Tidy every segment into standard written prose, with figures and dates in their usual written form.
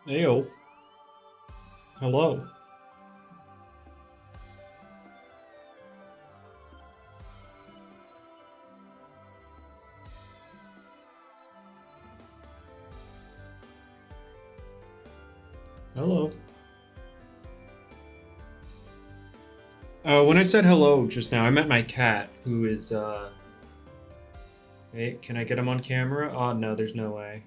Ayo. Hello. Hello. When I said hello just now, I meant my cat, who is, Hey, can I get him on camera? Oh, no, there's no way.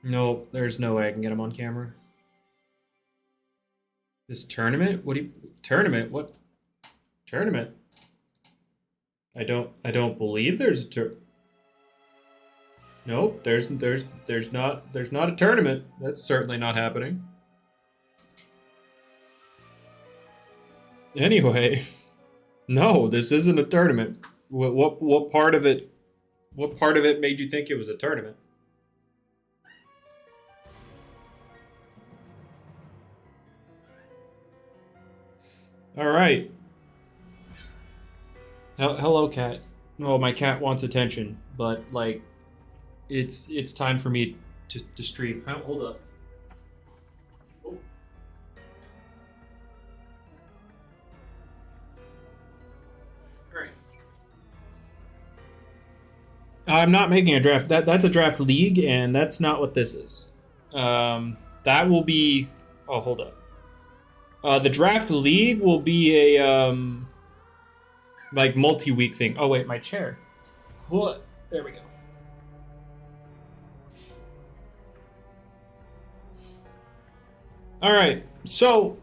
Nope, there's no way I can get him on camera. This tournament? Tournament? What? Tournament? I don't believe there's a Nope, there's not a tournament. That's certainly not happening. Anyway, no, this isn't a tournament. What part of it? What part of it made you think it was a tournament? All right. Hello, cat. Oh, my cat wants attention, but like, it's time for me to stream. Hold up. Oh. All right. I'm not making a draft. That's a draft league, and that's not what this is. That will be. Oh, hold up. The draft league will be a like multi-week thing. Oh wait, my chair. What? There we go. All right, so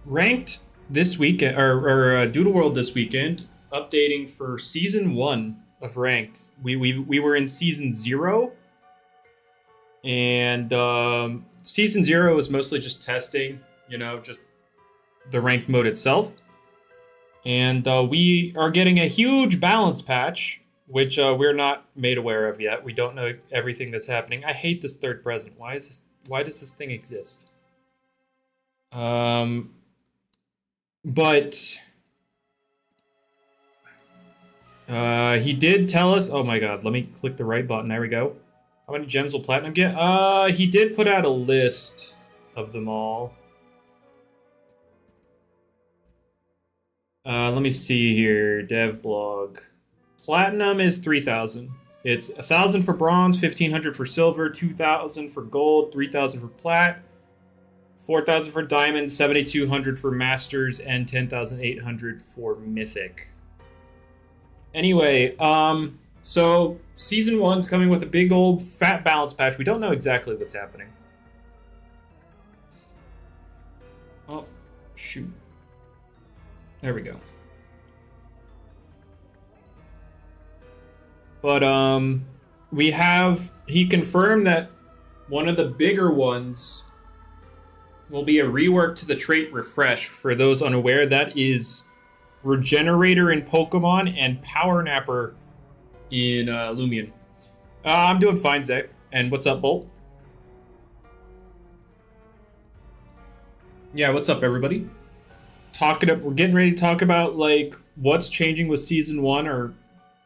ranked this weekend or Doodle World this weekend, updating for season 1 of ranked. We were in season 0, and season 0 was mostly just testing, just the ranked mode itself. And we are getting a huge balance patch, which we're not made aware of yet. We don't know everything that's happening. I hate this third present. Why does this thing exist? But he did tell us. Oh my god, let me click the right button. There we go. How many gems will platinum get? He did put out a list of them all. Let me see here. Dev blog. Platinum is 3,000. It's 1,000 for bronze, 1,500 for silver, 2,000 for gold, 3,000 for plat, 4,000 for diamond, 7,200 for masters, and 10,800 for mythic. Anyway, so season 1's coming with a big old fat balance patch. We don't know exactly what's happening. Oh, shoot. There we go. But he confirmed that one of the bigger ones will be a rework to the trait refresh. For those unaware, that is Regenerator in Pokemon and Power Napper in Lumion. I'm doing fine, Zach. And what's up, Bolt? Yeah, what's up, everybody? We're getting ready to talk about like what's changing with season 1, or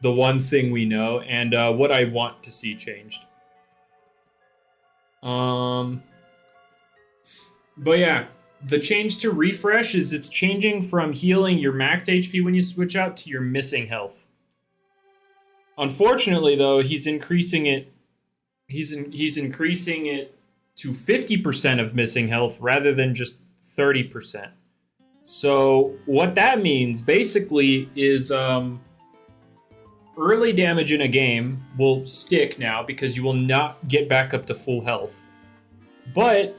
the one thing we know, and what I want to see changed. But yeah, the change to refresh is it's changing from healing your max HP when you switch out to your missing health. Unfortunately, though, he's increasing it. He's increasing it to 50% of missing health rather than just 30%. So what that means basically is early damage in a game will stick now because you will not get back up to full health. But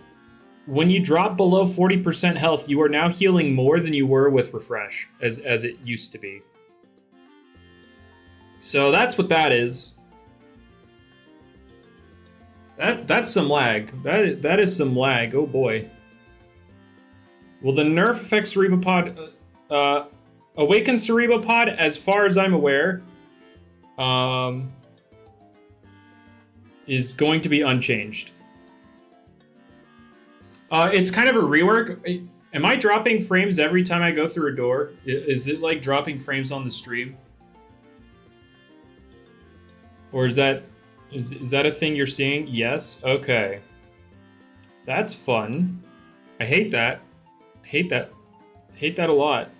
when you drop below 40% health, you are now healing more than you were with refresh, as it used to be. So that's what that is. That's some lag. That is some lag. Oh boy. Will the nerf affect Cerebopod? Awaken Cerebopod, as far as I'm aware, is going to be unchanged. It's kind of a rework. Am I dropping frames every time I go through a door? Is it like dropping frames on the stream? Or is that Is that a thing you're seeing? Yes. Okay. That's fun. I hate that. Hate that. Hate that a lot.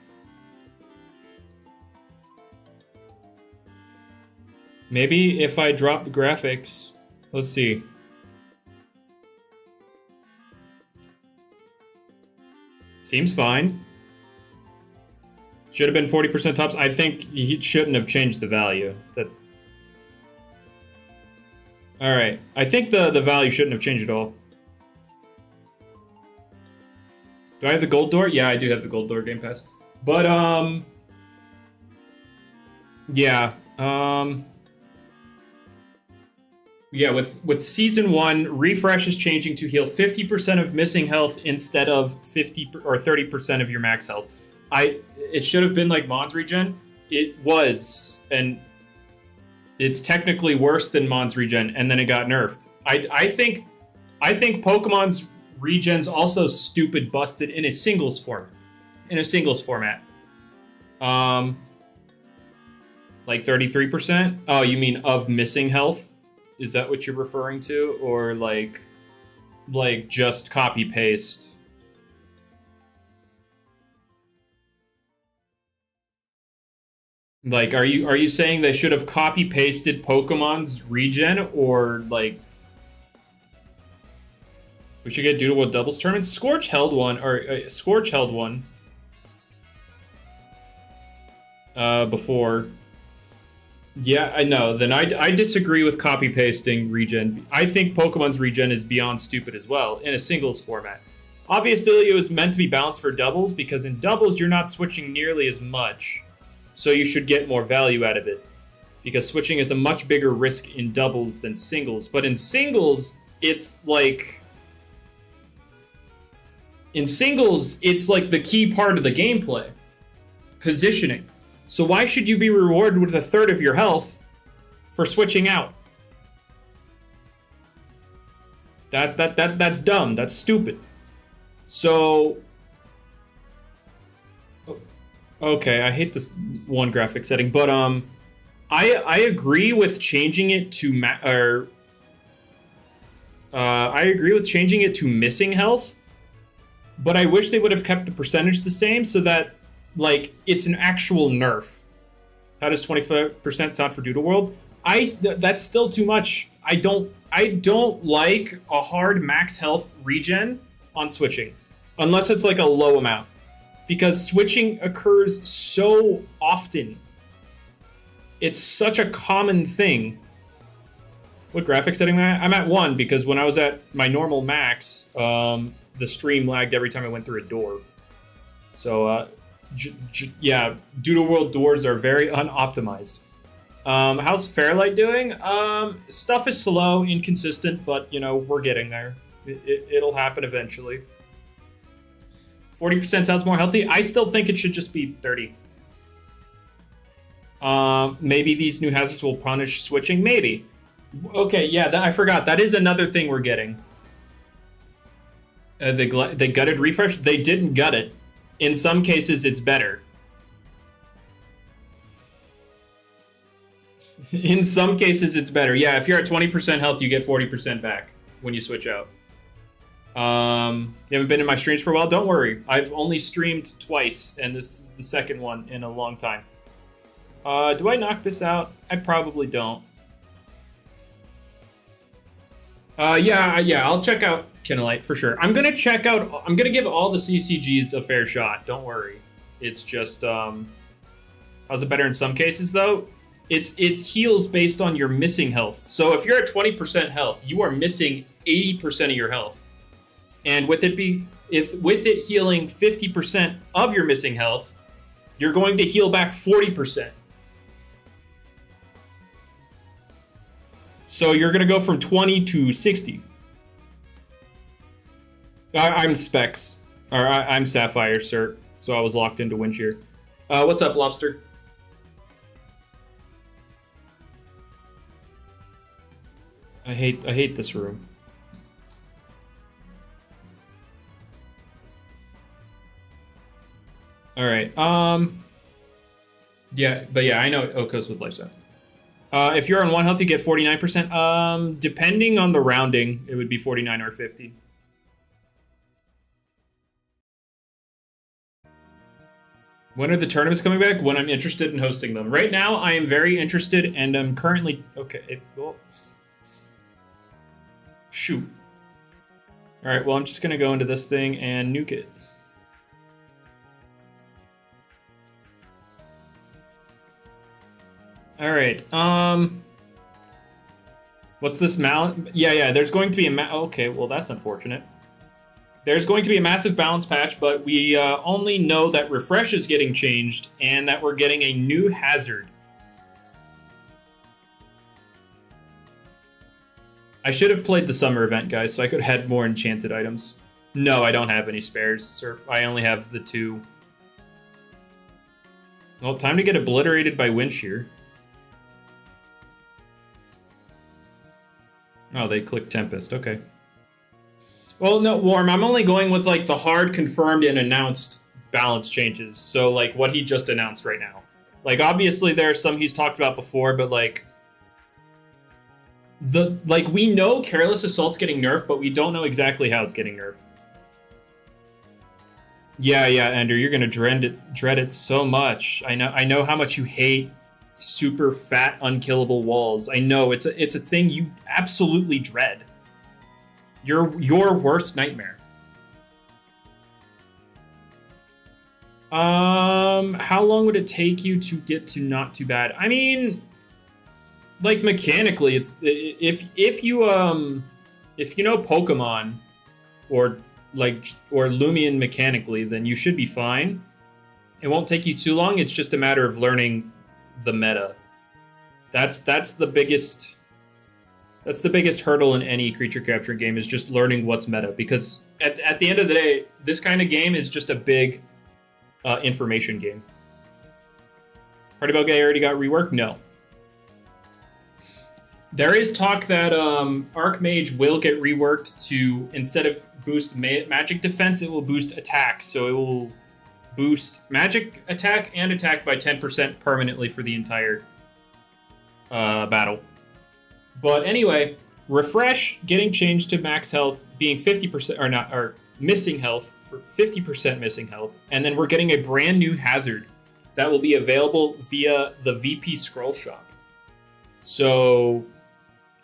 Maybe if I drop the graphics. Let's see. Seems fine. Should have been 40% tops. I think he shouldn't have changed the value. Alright. I think the value shouldn't have changed at all. Do I have the gold door? Yeah, I do have the gold door Game Pass. But, yeah. Yeah, with Season 1, refresh is changing to heal 50% of missing health instead of 50 or 30% of your max health. It should have been like Mons regen. It was, and it's technically worse than Mons regen, and then it got nerfed. I think Pokemon's regen's also stupid busted in a singles format. Like 33%? Oh, you mean of missing health? Is that what you're referring to? Or like just copy paste? Like, are you saying they should have copy pasted Pokemon's regen, or like we should get Doodle with doubles tournaments? Scorch held one before. Yeah, I know. Then I disagree with copy pasting regen. I think Pokemon's regen is beyond stupid as well in a singles format. Obviously, it was meant to be balanced for doubles, because in doubles you're not switching nearly as much. So you should get more value out of it, because switching is a much bigger risk in doubles than singles. But in singles, it's like the key part of the gameplay. Positioning. So why should you be rewarded with a third of your health for switching out? That's dumb. That's stupid. So okay, I hate this one graphic setting, but I agree with changing it to I agree with changing it to missing health, but I wish they would have kept the percentage the same so that like it's an actual nerf. How does 25% sound for Doodle World? That's still too much. I don't like a hard max health regen on switching, unless it's like a low amount. Because switching occurs so often. It's such a common thing. What graphic setting am I at? I'm at 1, because when I was at my normal max, the stream lagged every time I went through a door. So, yeah, Doodle World doors are very unoptimized. How's Fairlight doing? Stuff is slow, inconsistent, but, you know, we're getting there. It'll happen eventually. 40% sounds more healthy. I still think it should just be 30. Maybe these new hazards will punish switching. Maybe. Okay, yeah, I forgot. That is another thing we're getting. They gutted refresh. They didn't gut it. In some cases, it's better. In some cases, it's better. Yeah, if you're at 20% health, you get 40% back when you switch out. You haven't been in my streams for a while? Don't worry. I've only streamed twice, and this is the second one in a long time. Do I knock this out? I probably don't. Yeah, I'll check out Kinolite for sure. I'm gonna give all the CCGs a fair shot. Don't worry. It's just, how's it better in some cases, though? It heals based on your missing health. So if you're at 20% health, you are missing 80% of your health. And with it healing 50% of your missing health, you're going to heal back 40%. So you're going to go from 20 to 60. I'm Specs. Or I'm Sapphire, sir. So I was locked into Windshear. What's up, Lobster? I hate this room. All right. Yeah, but yeah, I know Okos with lifestyle. If you're on 1 health, you get 49%. Depending on the rounding, it would be 49 or 50. When are the tournaments coming back? When I'm interested in hosting them. Right now, I am very interested, and I'm currently... Okay, shoot. Alright, well, I'm just gonna go into this thing and nuke it. Alright, what's this Yeah, there's going to be a okay, well, that's unfortunate. There's going to be a massive balance patch, but we only know that refresh is getting changed and that we're getting a new hazard. I should have played the summer event, guys, so I could have had more enchanted items. No, I don't have any spares, sir. I only have the 2. Well, time to get obliterated by wind shear. Oh, they clicked Tempest. Okay. Well, no, Warm. I'm only going with, like, the hard confirmed and announced balance changes. So, like, what he just announced right now. Like, obviously, there are some he's talked about before, but, like... we know Careless Assault's getting nerfed, but we don't know exactly how it's getting nerfed. Yeah, Ender, you're gonna dread it so much. I know how much you hate super fat, unkillable walls. I know, it's a thing you absolutely dread. Your worst nightmare. How long would it take you to get to not too bad? I mean, like, mechanically, it's if you know Pokemon or Lumion mechanically, then you should be fine. It won't take you too long. It's just a matter of learning the meta. That's the biggest hurdle in any creature capture game, is just learning what's meta, because at the end of the day, this kind of game is just a big information game. Party Bell Guy already got reworked? No. There is talk that Archmage will get reworked to, instead of boost magic defense, it will boost attack. So it will boost magic attack and attack by 10% permanently for the entire battle. But anyway, refresh getting changed to max health being 50% or missing health for 50% missing health, and then we're getting a brand new hazard that will be available via the VP scroll shop. So,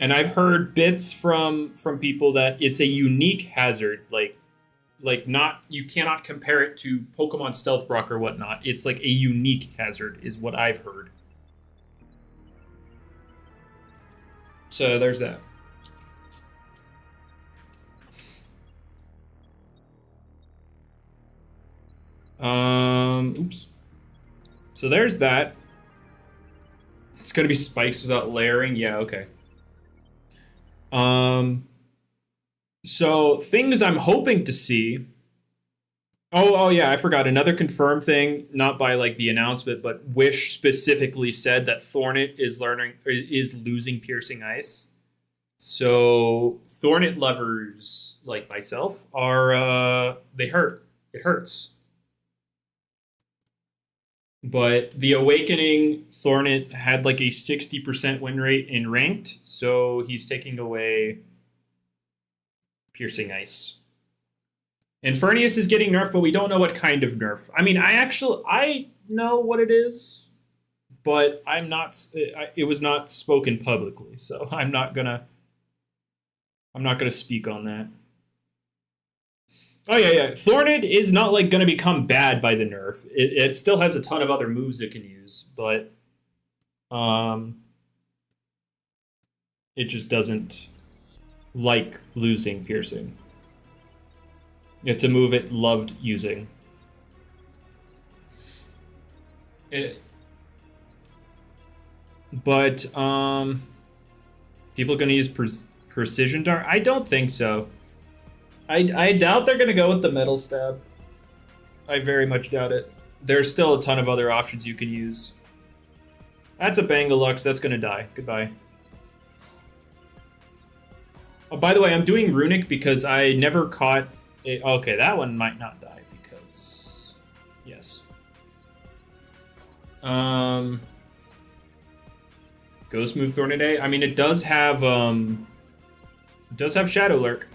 and I've heard bits from people that it's a unique hazard, like not, you cannot compare it to Pokemon Stealth Rock or whatnot. It's like a unique hazard is what I've heard. So there's that. Oops. So there's that. It's gonna be spikes without layering. Yeah, okay. So things I'm hoping to see. Oh yeah, I forgot another confirmed thing, not by like the announcement, but Wish specifically said that Thornet is losing Piercing Ice. So Thornet lovers like myself are they hurt. It hurts. But the Awakening Thornet had like a 60% win rate in ranked, so he's taking away Piercing Ice. Infernius is getting nerfed, but we don't know what kind of nerf. I mean, I know what it is, but I'm not. It was not spoken publicly, so I'm not gonna speak on that. Oh yeah. Thornid is not like gonna become bad by the nerf. It still has a ton of other moves it can use, but it just doesn't like losing piercing. It's a move it loved using. But people gonna use precision dart? I don't think so. I doubt they're gonna go with the metal stab. I very much doubt it. There's still a ton of other options you can use. That's a Bangalux. That's gonna die. Goodbye. Oh, by the way, I'm doing Runic because I never caught it. Okay, that one might not die because... Yes. Ghost move Thornadae. I mean, it does have Shadow Lurk.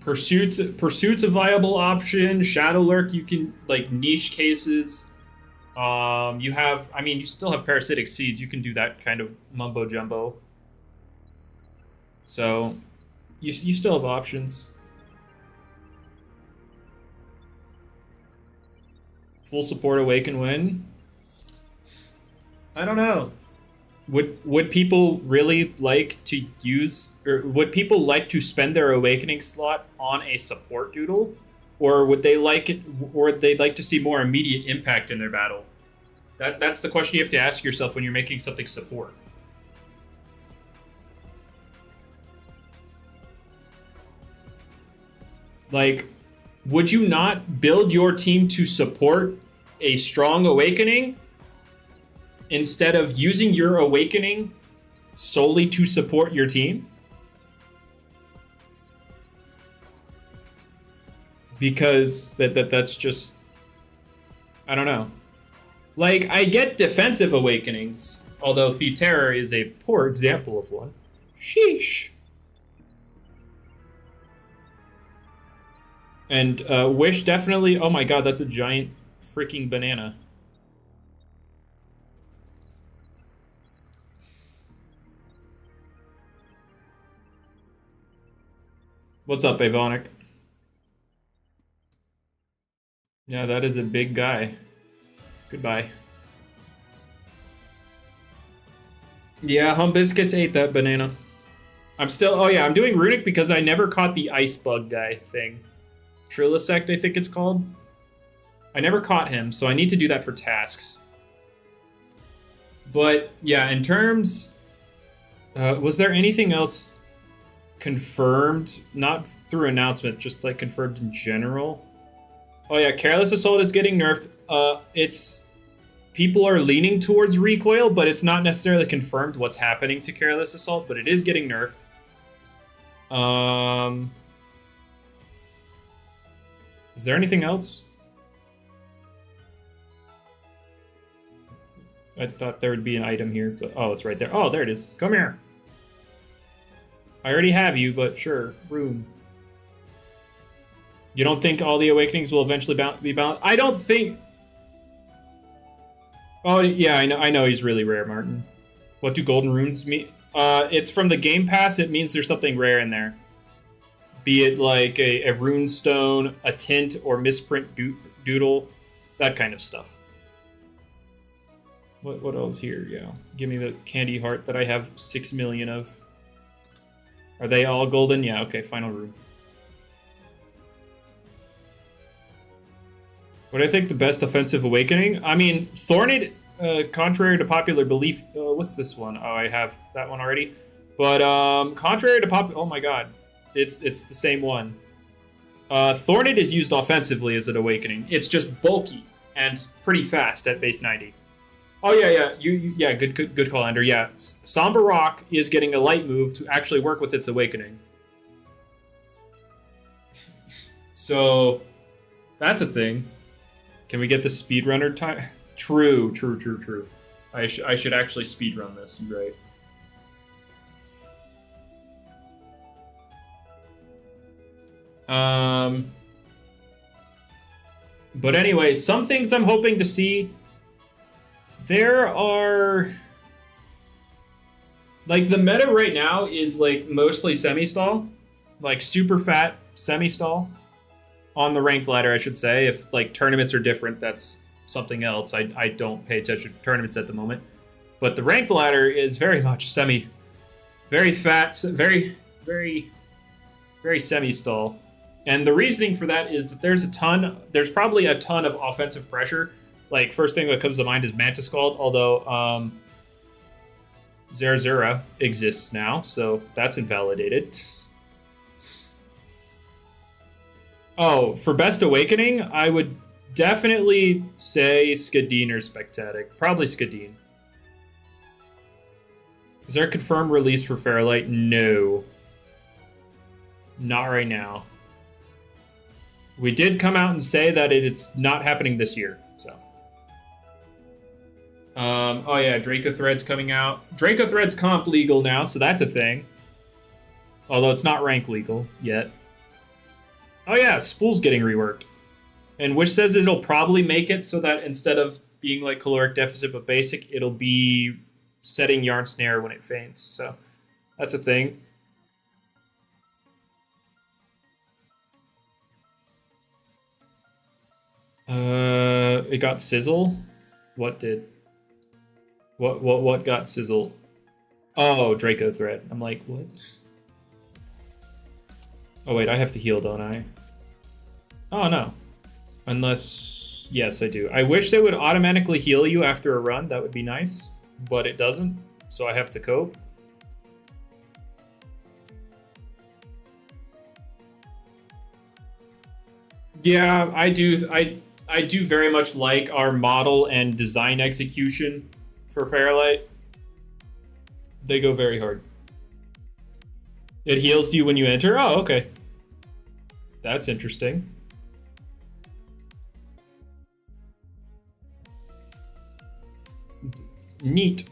Pursuit's a viable option. Shadow Lurk, you can, like, niche cases. You still have Parasitic Seeds. You can do that kind of mumbo jumbo. So, you still have options. Full support Awaken win. I don't know. Would people really like to use, or would people like to spend their Awakening slot on a support Doodle? Or would they like it, or they'd like to see more immediate impact in their battle? That's the question you have to ask yourself when you're making something support. Like, would you not build your team to support a strong Awakening instead of using your Awakening solely to support your team? Because that's just, I don't know. Like, I get defensive Awakenings, although Tenoria is a poor example of one. Sheesh. And Wish definitely, oh my god, that's a giant freaking banana. What's up, Avonic? Yeah, that is a big guy. Goodbye. Yeah, Humbiscus ate that banana. I'm still, oh yeah, I'm doing Runic because I never caught the ice bug guy thing. Trillisect, I think it's called. I never caught him, so I need to do that for tasks. But yeah, in terms, was there anything else confirmed? Not through announcement, just like confirmed in general. Oh yeah, Careless Assault is getting nerfed. People are leaning towards recoil, but it's not necessarily confirmed what's happening to Careless Assault, but it is getting nerfed. Is there anything else? I thought there would be an item here, but oh, it's right there. Oh, there it is. Come here. I already have you, but sure, room. You don't think all the Awakenings will eventually be balanced? I don't think. Oh yeah, I know he's really rare, Martin. What do golden runes mean? It's from the Game Pass. It means there's something rare in there. Be it like a rune stone, a tint, or misprint doodle, that kind of stuff. What else here? Yeah, give me the candy heart that I have 6 million of. Are they all golden? Yeah. Okay. Final rune. What do I think the best offensive Awakening? I mean, Thornid, contrary to popular belief, what's this one? Oh, I have that one already. But contrary to oh my god, it's the same one. Thornid is used offensively as an Awakening. It's just bulky and pretty fast at base 90. Oh yeah, good call, Ender. Yeah, Somber Rock is getting a light move to actually work with its Awakening. So that's a thing. Can we get the speedrunner time? True. I should actually speedrun this, right? But anyway, some things I'm hoping to see. There are, like, the meta right now is like mostly semi-stall, like super fat semi-stall. On the ranked ladder, I should say. If like tournaments are different, that's something else. I don't pay attention to tournaments at the moment. But the ranked ladder is very much very fat, very semi-stall. And the reasoning for that is that there's probably a ton of offensive pressure. Like, first thing that comes to mind is Mantis Scald, although Zerzura exists now, so that's invalidated. Oh, for Best Awakening, I would definitely say Skadeen or Spectatic. Probably Skadeen. Is there a confirmed release for Fairlight? No. Not right now. We did come out and say that it's not happening this year, so. Oh yeah, Draco Thread's coming out. Draco Thread's comp legal now, so that's a thing. Although it's not rank legal yet. Oh yeah, Spool's getting reworked. And which says it'll probably make it so that instead of being like caloric deficit but basic, it'll be setting yarn snare when it faints. So that's a thing. It got sizzle. What did? What got sizzled? Oh, Draco Thread. I'm like, what? Oh wait, I have to heal, don't I? Oh no. Unless, yes, I do. I wish they would automatically heal you after a run. That would be nice, but it doesn't. So I have to cope. Yeah, I do. I do very much like our model and design execution for Fairlight. They go very hard. It heals you when you enter? Oh, okay. That's interesting. Neat.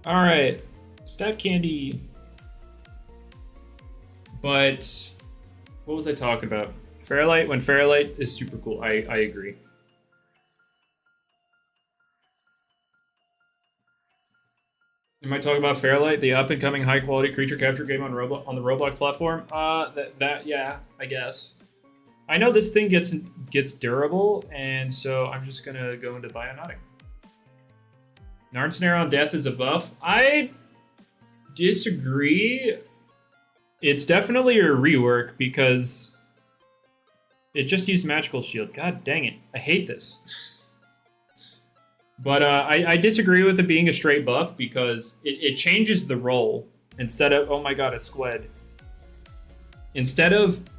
Alright. Stat candy. But what was I talking about? Fairlight, when Fairlight is super cool. I agree. Am I talking about Fairlight, the up-and-coming high-quality creature capture game on the Roblox platform? Yeah, I guess. I know this thing gets durable, and so I'm just gonna go into Bionotic. Narn Snare on Death is a buff. I disagree. It's definitely a rework because it just used Magical Shield. God dang it. I hate this. But I disagree with it being a straight buff because it changes the role. Instead of, oh my god, a squid. Instead of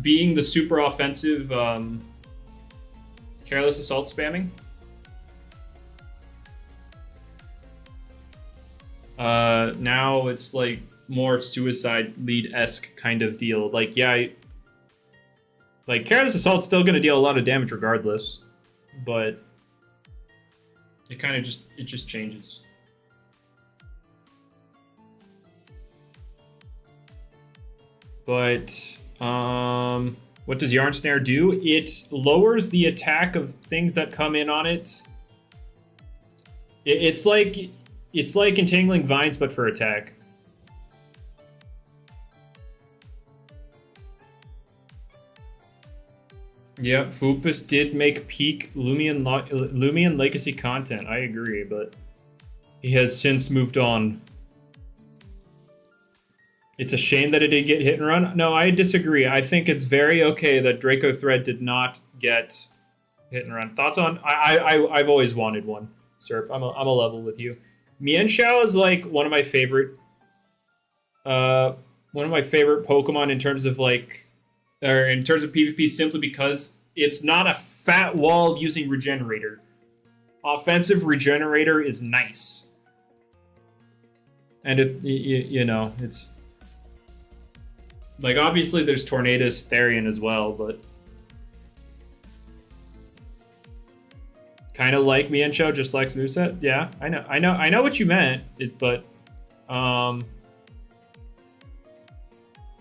being the super offensive Careless Assault spamming, now it's like more suicide lead-esque kind of deal. Like, yeah, like Careless Assault's still gonna deal a lot of damage regardless, but it kind of just changes. But what does Yarn Snare do? It lowers the attack of things that come in on it. It's like Entangling Vines, but for attack. Yep, Foopus did make peak Lumion Legacy content. I agree, but he has since moved on. It's a shame that it did get hit and run. No, I disagree. I think it's very okay that Draco Thread did not get hit and run. Thoughts on? I've always wanted one. Serp, I'm a level with you. Mienshao is like one of my favorite Pokemon in terms of like, or in terms of PvP, simply because it's not a fat wall using Regenerator. Offensive Regenerator is nice, and you know, it's like, obviously there's Tornadus Therian as well, but kind of like Mienshao, just like Moosehead. Yeah, I know what you meant. But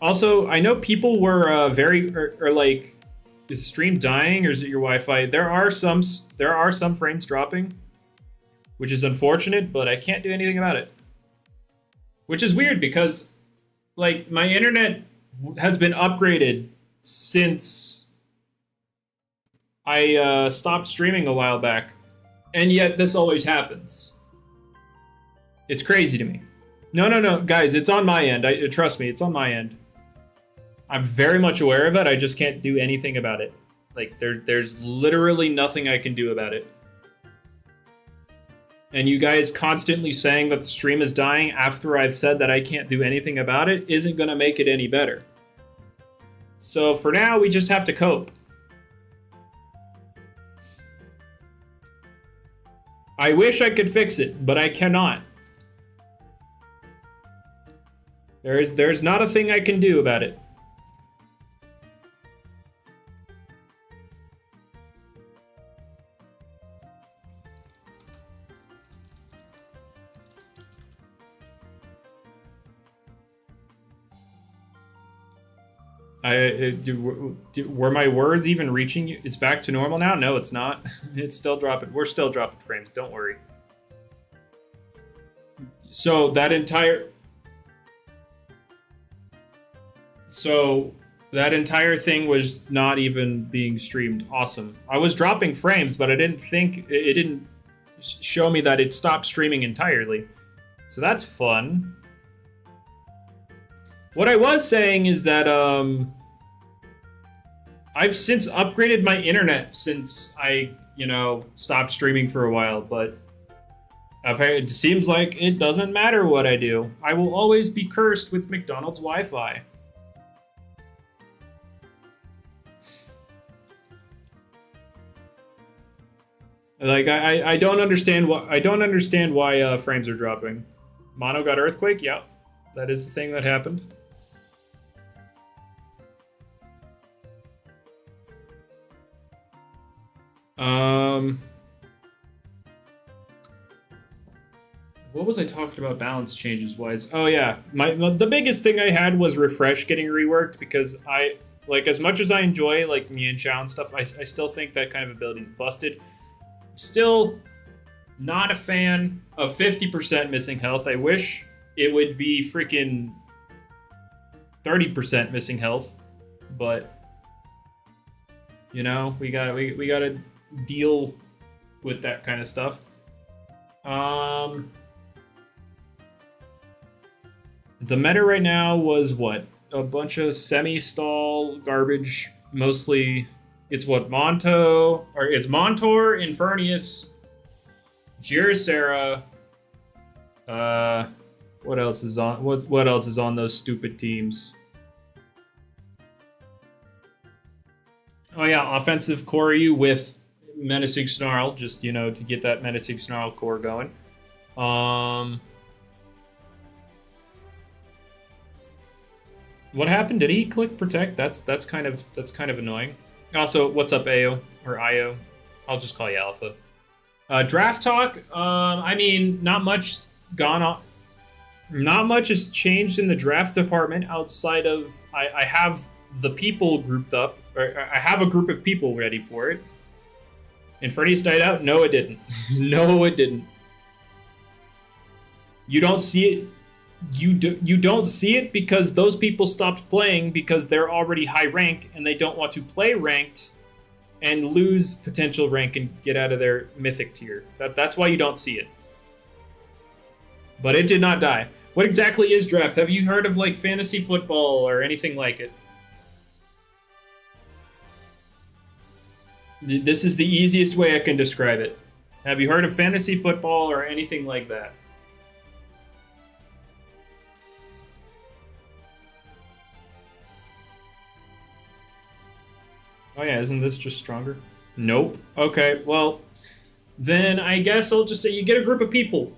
also, I know people were or like, is the stream dying or is it your Wi-Fi? There are some frames dropping, which is unfortunate, but I can't do anything about it. Which is weird because, like, my internet has been upgraded since I stopped streaming a while back, and yet this always happens. It's crazy to me. No, guys, it's on my end. Trust me, it's on my end. I'm very much aware of it. I just can't do anything about it. Like, there's literally nothing I can do about it. And you guys constantly saying that the stream is dying after I've said that I can't do anything about it isn't going to make it any better. So for now, we just have to cope. I wish I could fix it, but I cannot. There's not a thing I can do about it. Were my words even reaching you? It's back to normal now? No, it's not. It's still dropping. We're still dropping frames. Don't worry. So that entire thing was not even being streamed. Awesome. I was dropping frames, but I didn't think it didn't show me that it stopped streaming entirely. So that's fun. What I was saying is that I've since upgraded my internet since I, stopped streaming for a while, but it seems like it doesn't matter what I do. I will always be cursed with McDonald's Wi-Fi. Like I don't understand why frames are dropping. Mono got earthquake? Yeah. That is the thing that happened. What was I talking about balance changes wise? Oh yeah, the biggest thing I had was refresh getting reworked because as much as I enjoy like Mian Chao and stuff, I still think that kind of ability is busted. Still not a fan of 50% missing health. I wish it would be freaking 30% missing health, but we gotta deal with that kind of stuff. The meta right now was what? A bunch of semi-stall garbage, mostly. It's what? Montor, Infernius, Girasera. What else is on? What else is on those stupid teams? Oh yeah, offensive Koryu with Menacing Snarl, just to get that Menacing Snarl core going. What happened? Did he click protect? That's kind of annoying. Also, what's up, Ayo or Io? I'll just call you Alpha. Draft talk. I mean, not much gone on. Not much has changed in the draft department outside of I have the people grouped up. Or I have a group of people ready for it. Infernius died out? No, it didn't. No, it didn't. You don't see it. You don't see it because those people stopped playing because they're already high rank and they don't want to play ranked and lose potential rank and get out of their mythic tier. That's why you don't see it. But it did not die. What exactly is draft? Have you heard of like fantasy football or anything like it? This is the easiest way I can describe it. Have you heard of fantasy football or anything like that? Oh yeah, isn't this just stronger? Nope. Okay, well, then I guess I'll just say you get a group of people.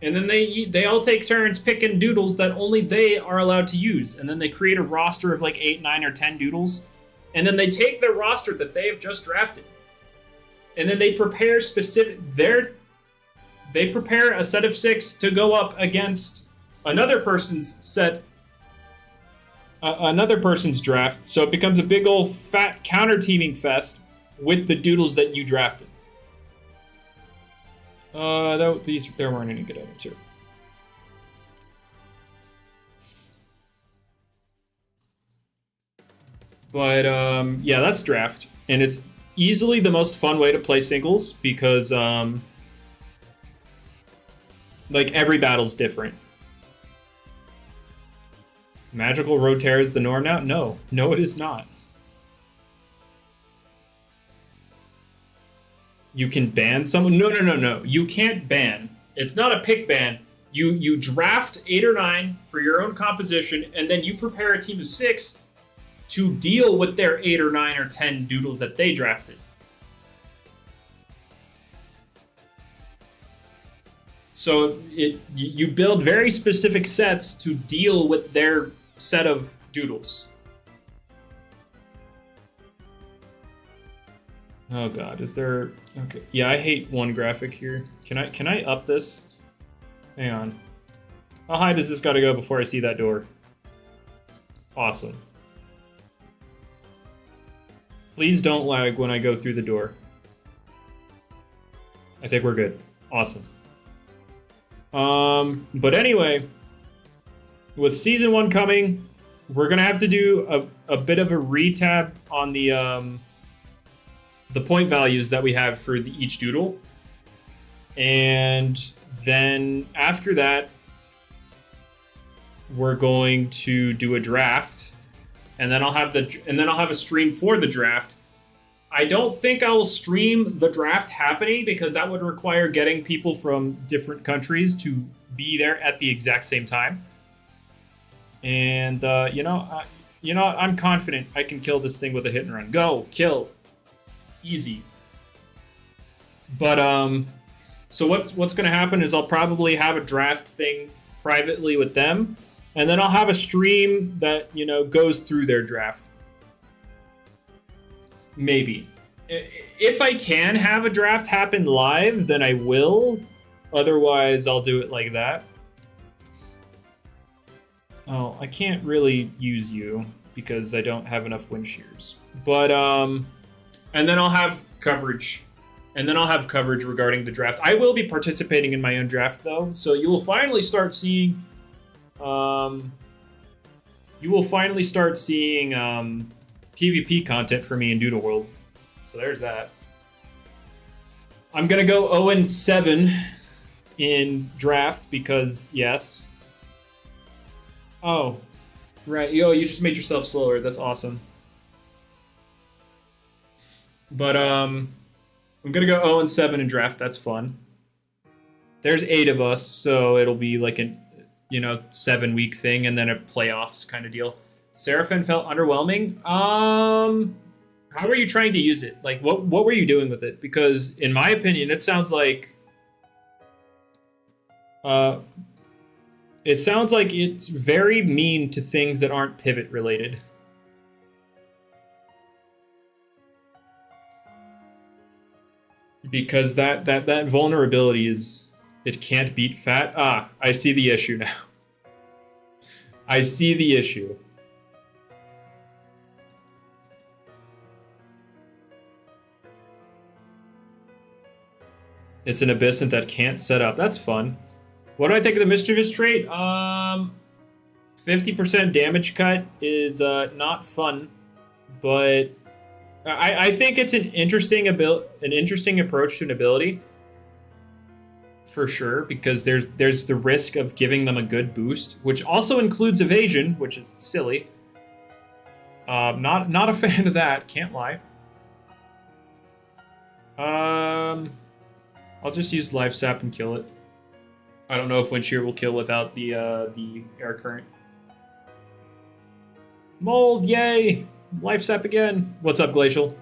And then they all take turns picking doodles that only they are allowed to use. And then they create a roster of like 8, 9, or 10 doodles. And then they take their roster that they have just drafted. And then they prepare they prepare a set of 6 to go up against another person's set. Another person's draft, so it becomes a big old fat counter-teaming fest with the doodles that you drafted. There weren't any good items here. But, yeah, that's draft. And it's easily the most fun way to play singles because, like, every battle's different. Magical Rotaire is the norm now? No. No, it is not. You can ban someone? No. You can't ban. It's not a pick ban. You draft 8 or 9 for your own composition, and then you prepare a team of 6 to deal with their 8 or 9 or 10 doodles that they drafted. So you build very specific sets to deal with their set of doodles. Oh god, is there... Okay, yeah, I hate one graphic here. Can I up this? Hang on. How high does this gotta go before I see that door? Awesome. Please don't lag when I go through the door. I think we're good. Awesome. But anyway, with Season 1 coming, we're going to have to do a bit of a retab on the point values that we have for each doodle. And then after that, we're going to do a draft. And then I'll have a stream for the draft. I don't think I will stream the draft happening because that would require getting people from different countries to be there at the exact same time. And I'm confident I can kill this thing with a hit and run. Go, kill, easy. But so what's gonna happen is I'll probably have a draft thing privately with them, and then I'll have a stream that goes through their draft. Maybe. If I can have a draft happen live, then I will. Otherwise, I'll do it like that. Oh, I can't really use you because I don't have enough wind shears. But, and then I'll have coverage. And then I'll have coverage regarding the draft. I will be participating in my own draft, though. So you will finally start seeing... PvP content for me in Doodle World. So there's that. I'm gonna go 0-7 in draft because yes. Oh, right. Yo, you just made yourself slower. That's awesome. But I'm gonna go 0-7 in draft. That's fun. There's 8 of us, so it'll be like a 7-week thing and then a playoffs kind of deal. Seraphim felt underwhelming. How were you trying to use it? Like, what were you doing with it? Because in my opinion, it sounds like it's very mean to things that aren't pivot related. Because that vulnerability is, it can't beat fat. Ah, I see the issue now. I see the issue. It's an abyssant that can't set up. That's fun. What do I think of the mischievous trait? 50% damage cut is not fun, but I think it's an interesting approach to an ability. For sure, because there's the risk of giving them a good boost, which also includes evasion, which is silly. Not a fan of that, can't lie. I'll just use life sap and kill it. I don't know if wind shear will kill without the air current. Mold, yay! Life sap again. What's up, Glacial?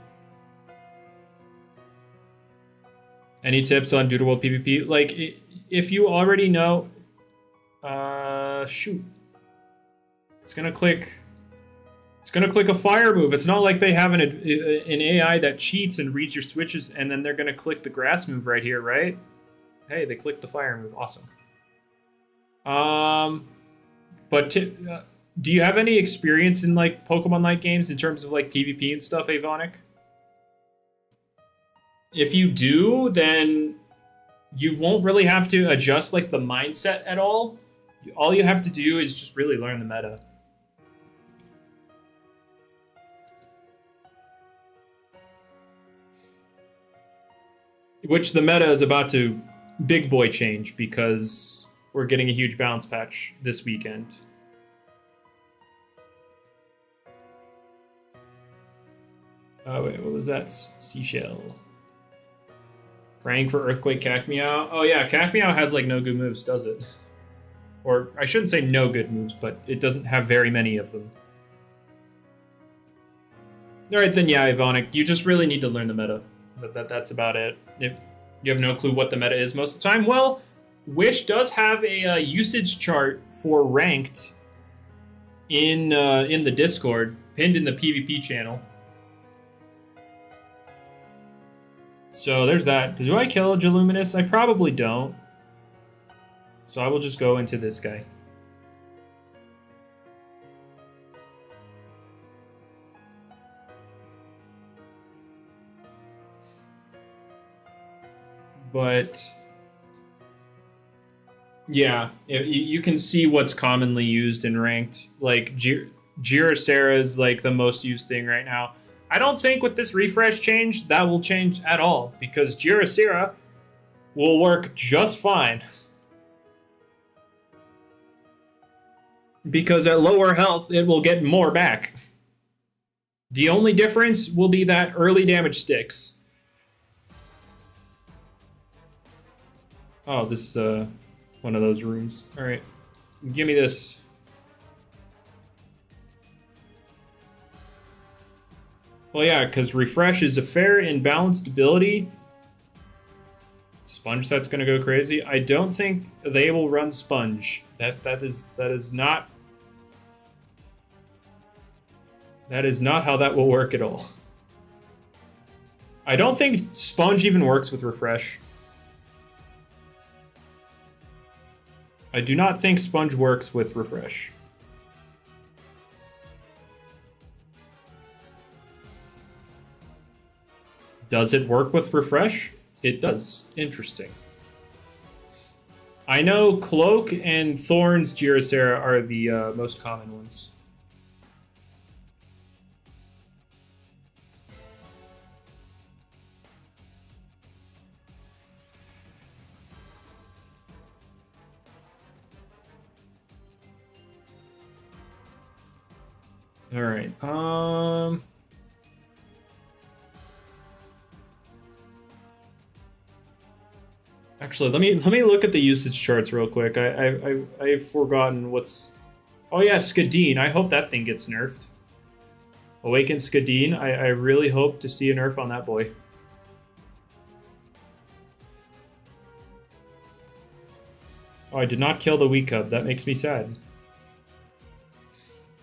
Any tips on Doodle World PvP? Like, if you already know... shoot. It's gonna click a fire move. It's not like they have an AI that cheats and reads your switches, and then they're gonna click the grass move right here, right? Hey, they clicked the fire move. Awesome. But do you have any experience in, like, Pokemon-like games in terms of, like, PvP and stuff, Avonic? If you do, then you won't really have to adjust, like, the mindset at all. All you have to do is just really learn the meta. Which the meta is about to big boy change because we're getting a huge bounce patch this weekend. Oh, wait, what was that? Seashell. Praying for Earthquake Cacmeow. Oh, yeah, Cacmeow has, like, no good moves, does it? Or, I shouldn't say no good moves, but it doesn't have very many of them. Alright, then, yeah, Ivonic, you just really need to learn the meta. That's about it. If you have no clue what the meta is most of the time, well, Wish does have a usage chart for ranked in the Discord, pinned in the PvP channel. So there's that. Do I kill Geluminous? I probably don't. So I will just go into this guy. But yeah, you can see what's commonly used in ranked. Like Jirasera is like the most used thing right now. I don't think with this refresh change that will change at all, because Jirasera will work just fine. Because at lower health, it will get more back. The only difference will be that early damage sticks. Oh, this is one of those rooms. All right, give me this. Well, yeah, because refresh is a fair and balanced ability. Sponge set's gonna go crazy. I don't think they will run sponge. That is not how that will work at all. I don't think sponge even works with refresh. I do not think sponge works with refresh. Does it work with refresh? It does. Interesting. I know Cloak and Thorn's Jirasera are the most common ones. All right. Actually, let me look at the usage charts real quick. I've forgotten what's. Oh yeah, Skadeen. I hope that thing gets nerfed. Awaken Skadeen. I really hope to see a nerf on that boy. Oh, I did not kill the weak cub. That makes me sad.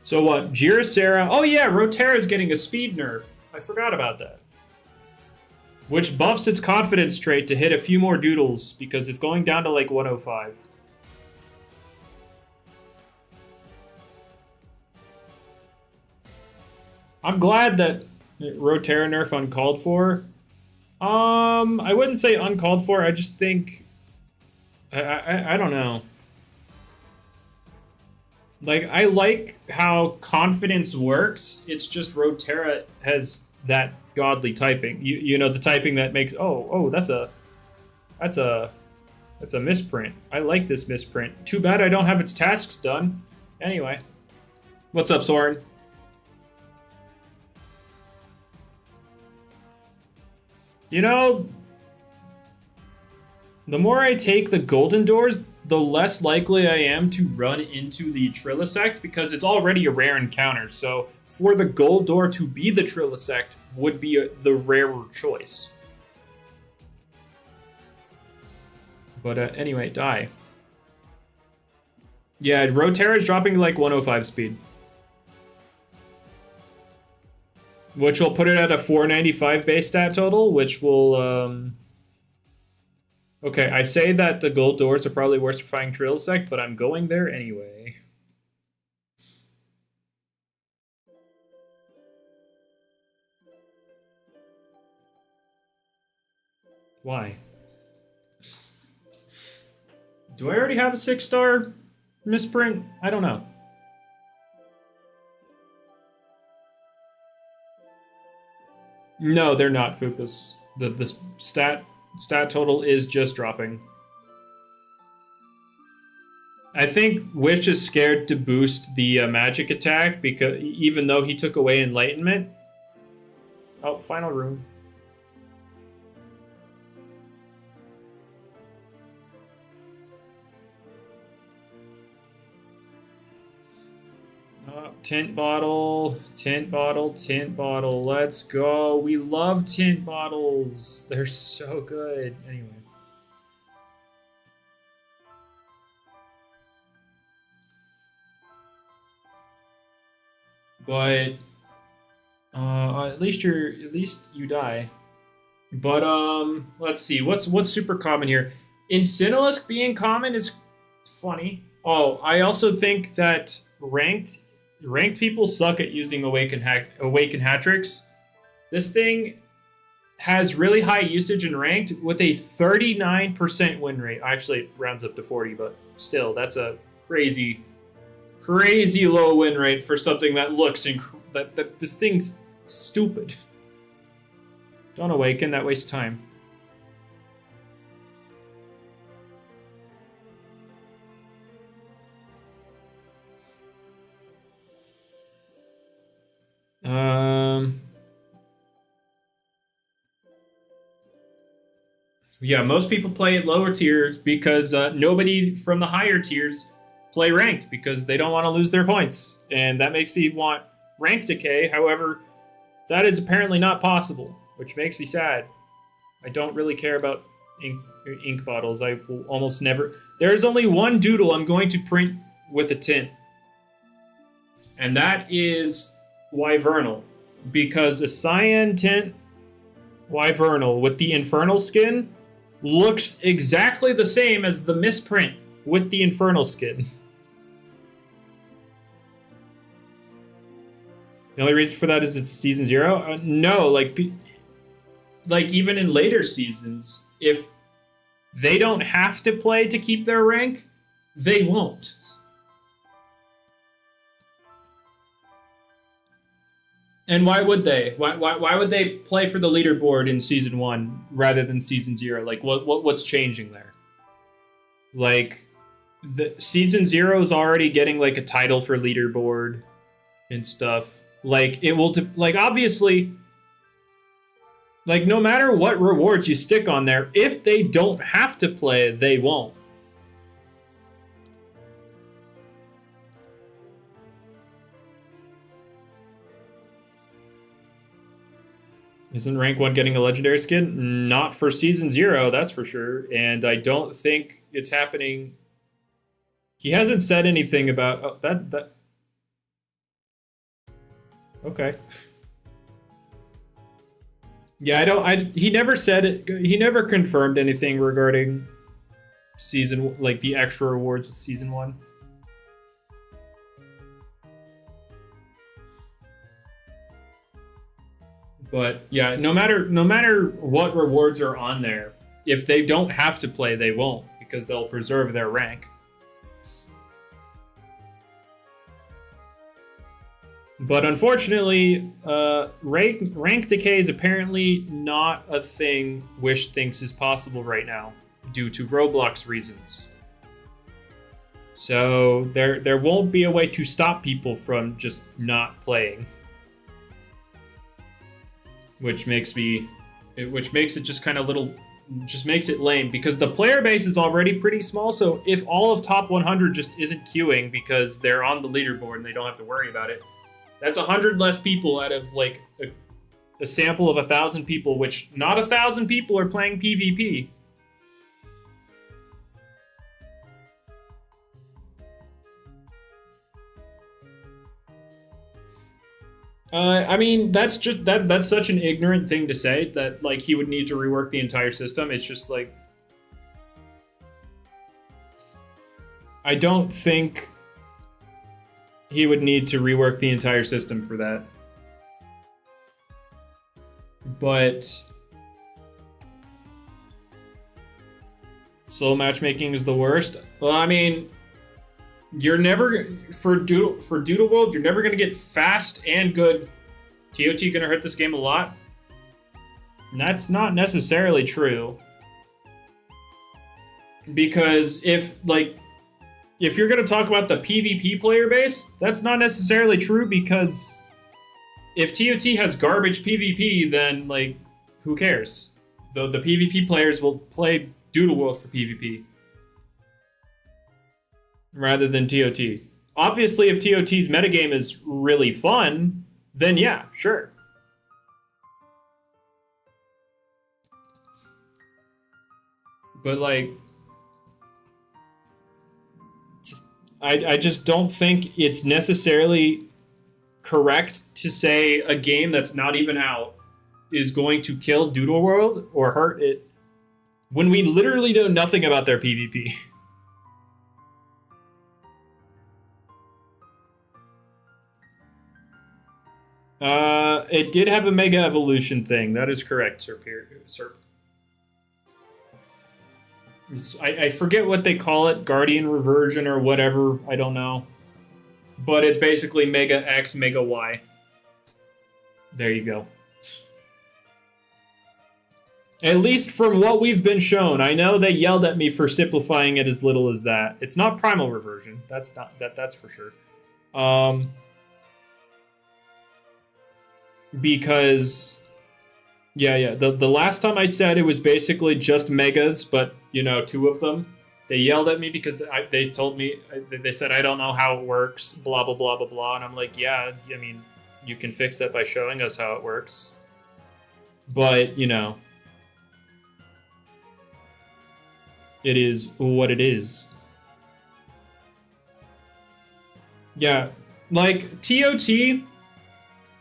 So what? Jirasera. Oh yeah, Rotera is getting a speed nerf. I forgot about that. Which buffs its confidence trait to hit a few more doodles, because it's going down to like 105. I'm glad that Rotera nerf uncalled for. I wouldn't say uncalled for. I just think I don't know. Like, I like how confidence works. It's just Rotera has that godly typing. You know, the typing that makes that's a misprint. I like this misprint. Too bad I don't have its tasks done. Anyway, what's up, Soren? You know, the more I take the golden doors, the less likely I am to run into the Trillisect, because it's already a rare encounter. So for the gold door to be the Trillisect would be the rarer choice. But anyway, die. Yeah, Rotera is dropping like 105 speed. Which will put it at a 495 base stat total, which will... Okay, I say that the gold doors are probably worse for fighting Trillisect, but I'm going there anyway. Why? Do I already have a 6-star misprint? I don't know. No, they're not, Fucus. The stat total is just dropping. I think Witch is scared to boost the magic attack, because even though he took away Enlightenment. Oh, final room. Tint bottle, tint bottle, tint bottle. Let's go. We love tint bottles. They're so good. Anyway. But at least you die. But let's see. What's super common here? Incinelusk being common is funny. Oh, I also think that ranked people suck at using Awaken Hat Tricks. This thing has really high usage in ranked with a 39% win rate. Actually, it rounds up to 40, but still, that's a crazy, crazy low win rate for something that looks that this thing's stupid. Don't awaken, that wastes time. Yeah, most people play at lower tiers because nobody from the higher tiers play ranked because they don't want to lose their points. And that makes me want rank decay. However, that is apparently not possible, which makes me sad. I don't really care about ink bottles. I will almost never... There's only one doodle I'm going to print with a tint. And that is Wyvernal. Because a cyan tint Wyvernal with the Infernal skin looks exactly the same as the misprint with the Infernal skin. The only reason for that is it's season 0? No, like even in later seasons, if they don't have to play to keep their rank, they won't. And why would they? Why would they play for the leaderboard in season 1 rather than season 0? Like, what's changing there? Like, the season 0 is already getting like a title for leaderboard and stuff. Like, it will like obviously, like no matter what rewards you stick on there, if they don't have to play, they won't. Isn't rank 1 getting a legendary skin? Not for season 0, that's for sure. And I don't think it's happening. He hasn't said anything about that. Okay. Yeah, he never said it. He never confirmed anything regarding season, like the extra rewards with season 1. But yeah, no matter what rewards are on there, if they don't have to play, they won't, because they'll preserve their rank. But unfortunately, rank decay is apparently not a thing Wish thinks is possible right now, due to Roblox reasons. So there won't be a way to stop people from just not playing. Which makes it just kind of just makes it lame, because the player base is already pretty small. So if all of top 100 just isn't queuing because they're on the leaderboard and they don't have to worry about it, that's 100 less people out of like a sample of 1,000 people, which not 1,000 people are playing PvP. I mean, that's such an ignorant thing to say, that like he would need to rework the entire system. It's just like, I don't think he would need to rework the entire system for that. But slow matchmaking is the worst. Well, I mean, you're never, for Doodle World, you're never going to get fast and good. TOT going to hurt this game a lot? And that's not necessarily true. Because if you're going to talk about the PvP player base, that's not necessarily true, because if TOT has garbage PvP, then, like, who cares? The PvP players will play Doodle World for PvP rather than TOT. Obviously, if TOT's metagame is really fun, then yeah, sure. But, like, I just don't think it's necessarily correct to say a game that's not even out is going to kill Doodle World or hurt it when we literally know nothing about their PvP. It did have a Mega Evolution thing. That is correct, Serp. I forget what they call it, Guardian Reversion or whatever, I don't know. But it's basically Mega X, Mega Y. There you go. At least from what we've been shown. I know they yelled at me for simplifying it as little as that. It's not Primal Reversion. That's for sure. Because the last time I said it was basically just megas, but you know, 2 of them. They yelled at me because they told me, they said I don't know how it works, blah blah blah blah blah, and I'm like, yeah, I mean, you can fix that by showing us how it works. But you know, it is what it is. Yeah, like TOT.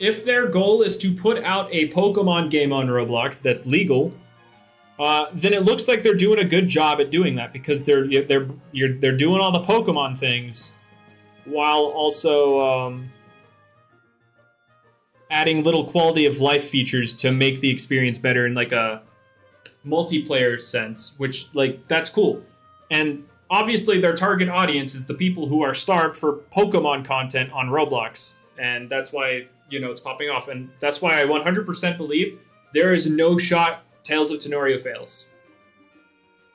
If their goal is to put out a Pokemon game on Roblox that's legal, then it looks like they're doing a good job at doing that, because they're doing all the Pokemon things while also adding little quality of life features to make the experience better in like a multiplayer sense, which like that's cool. And obviously their target audience is the people who are starved for Pokemon content on Roblox, and that's why, you know, it's popping off. And that's why I 100% believe there is no shot Tales of Tenoria fails.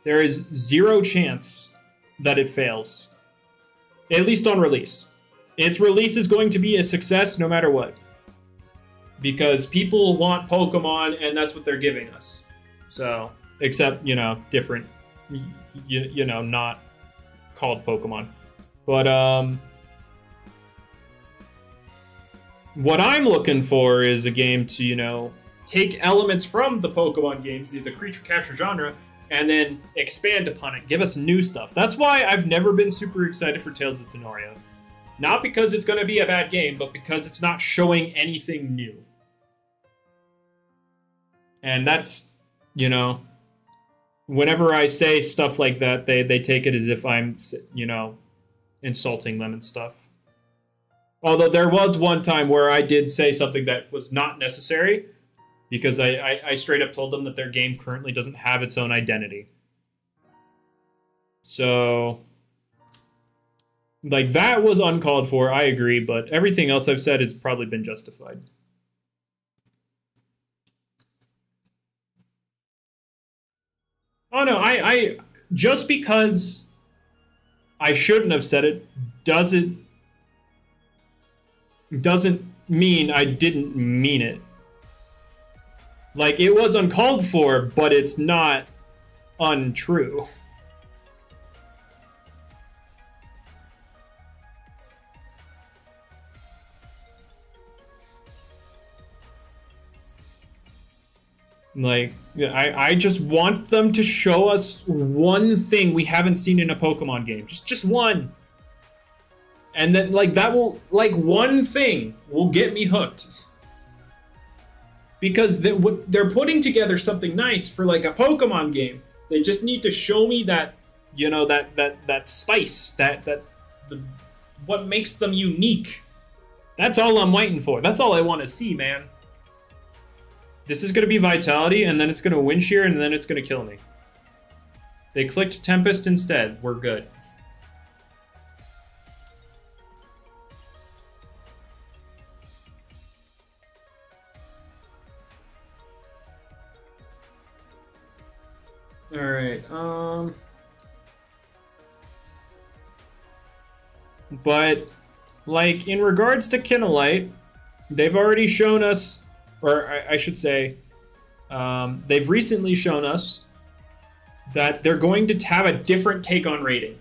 There is 0 chance that it fails. At least on release. Its release is going to be a success no matter what. Because people want Pokemon, and that's what they're giving us. So, except, you know, different, you know, not called Pokemon. But, what I'm looking for is a game to, you know, take elements from the Pokemon games, the creature capture genre, and then expand upon it. Give us new stuff. That's why I've never been super excited for Tales of Tenoria. Not because it's going to be a bad game, but because it's not showing anything new. And that's, you know, whenever I say stuff like that, they take it as if I'm, you know, insulting them and stuff. Although there was one time where I did say something that was not necessary, because I straight up told them that their game currently doesn't have its own identity. So, like, that was uncalled for, I agree, but everything else I've said has probably been justified. Oh no, I just because I shouldn't have said it doesn't mean I didn't mean it. Like, it was uncalled for, but it's not untrue. Like, I just want them to show us one thing we haven't seen in a Pokemon game. Just one. And then, like, that will, like, one thing will get me hooked. Because they're putting together something nice for, like, a Pokemon game. They just need to show me that, you know, that spice, what makes them unique. That's all I'm waiting for. That's all I want to see, man. This is going to be Vitality, and then it's going to Wind Shear, and then it's going to kill me. They clicked Tempest instead. We're good. Alright, but, like, in regards to Kinnelite, they've already shown us, or I should say, they've recently shown us that they're going to have a different take on raiding.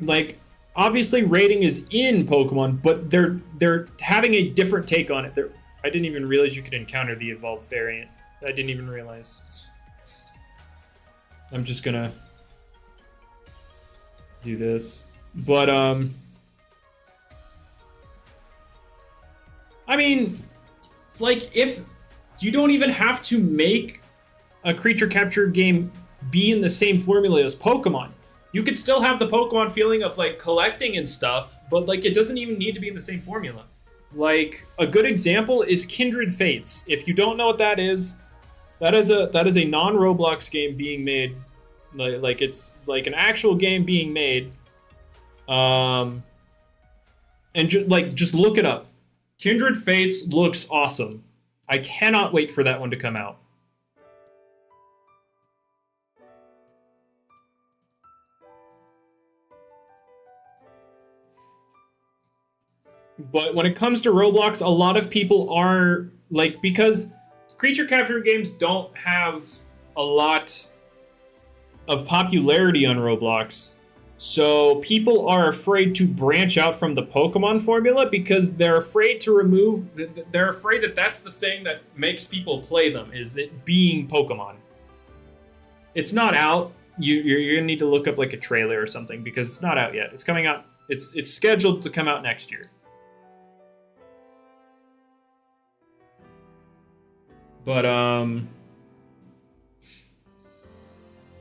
Like, obviously raiding is in Pokemon, but they're having a different take on it. I didn't even realize you could encounter the evolved variant. I didn't even realize. I'm just gonna do this. But, I mean, like, if you don't even have to make a creature capture game be in the same formula as Pokemon. You could still have the Pokemon feeling of, like, collecting and stuff, but, like, it doesn't even need to be in the same formula. Like a good example is Kindred Fates. If you don't know what that is a non-Roblox game being made, like it's like an actual game being made. And just look it up. Kindred Fates looks awesome. I cannot wait for that one to come out. But when it comes to Roblox, a lot of people are like, because creature capture games don't have a lot of popularity on Roblox, so people are afraid to branch out from the Pokemon formula because they're afraid that that's the thing that makes people play them, is it being Pokemon. It's not out. You're gonna need to look up like a trailer or something because it's not out yet. It's coming out. It's scheduled to come out next year. But,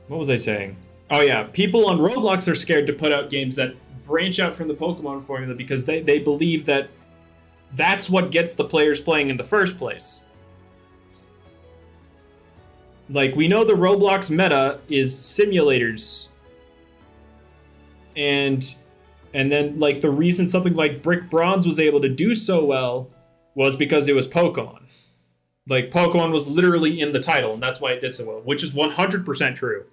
what was I saying? Oh yeah, people on Roblox are scared to put out games that branch out from the Pokemon formula because they believe that that's what gets the players playing in the first place. Like, we know the Roblox meta is simulators. And then, like, the reason something like Brick Bronze was able to do so well was because it was Pokemon. Like, Pokemon was literally in the title, and that's why it did so well, which is 100% true.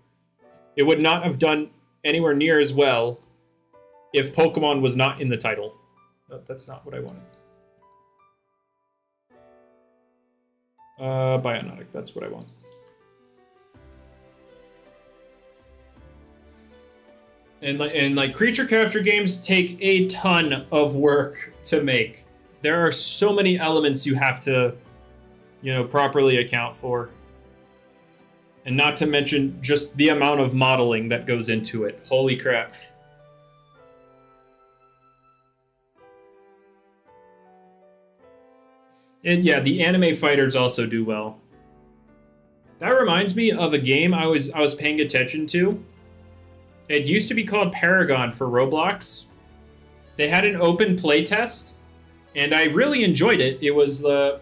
It would not have done anywhere near as well if Pokemon was not in the title. No, that's not what I wanted. Bionotic, that's what I want. And like creature capture games take a ton of work to make. There are so many elements you have to, properly account for. And not to mention just the amount of modeling that goes into it. Holy crap. And yeah, the anime fighters also do well. That reminds me of a game I was paying attention to. It used to be called Paragon for Roblox. They had an open playtest, and I really enjoyed it. It was the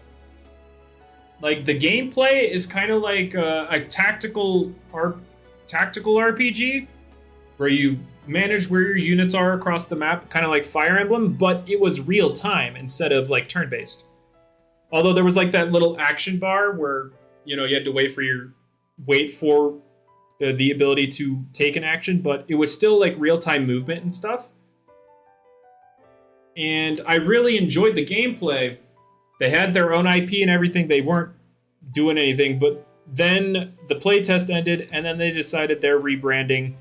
gameplay is kind of like a tactical RPG, where you manage where your units are across the map, kind of like Fire Emblem, but it was real time instead of like turn-based. Although there was like that little action bar where you had to wait for the ability to take an action, but it was still like real-time movement and stuff. And I really enjoyed the gameplay. They had their own IP and everything. They weren't doing anything, but then the playtest ended, and then they decided they're rebranding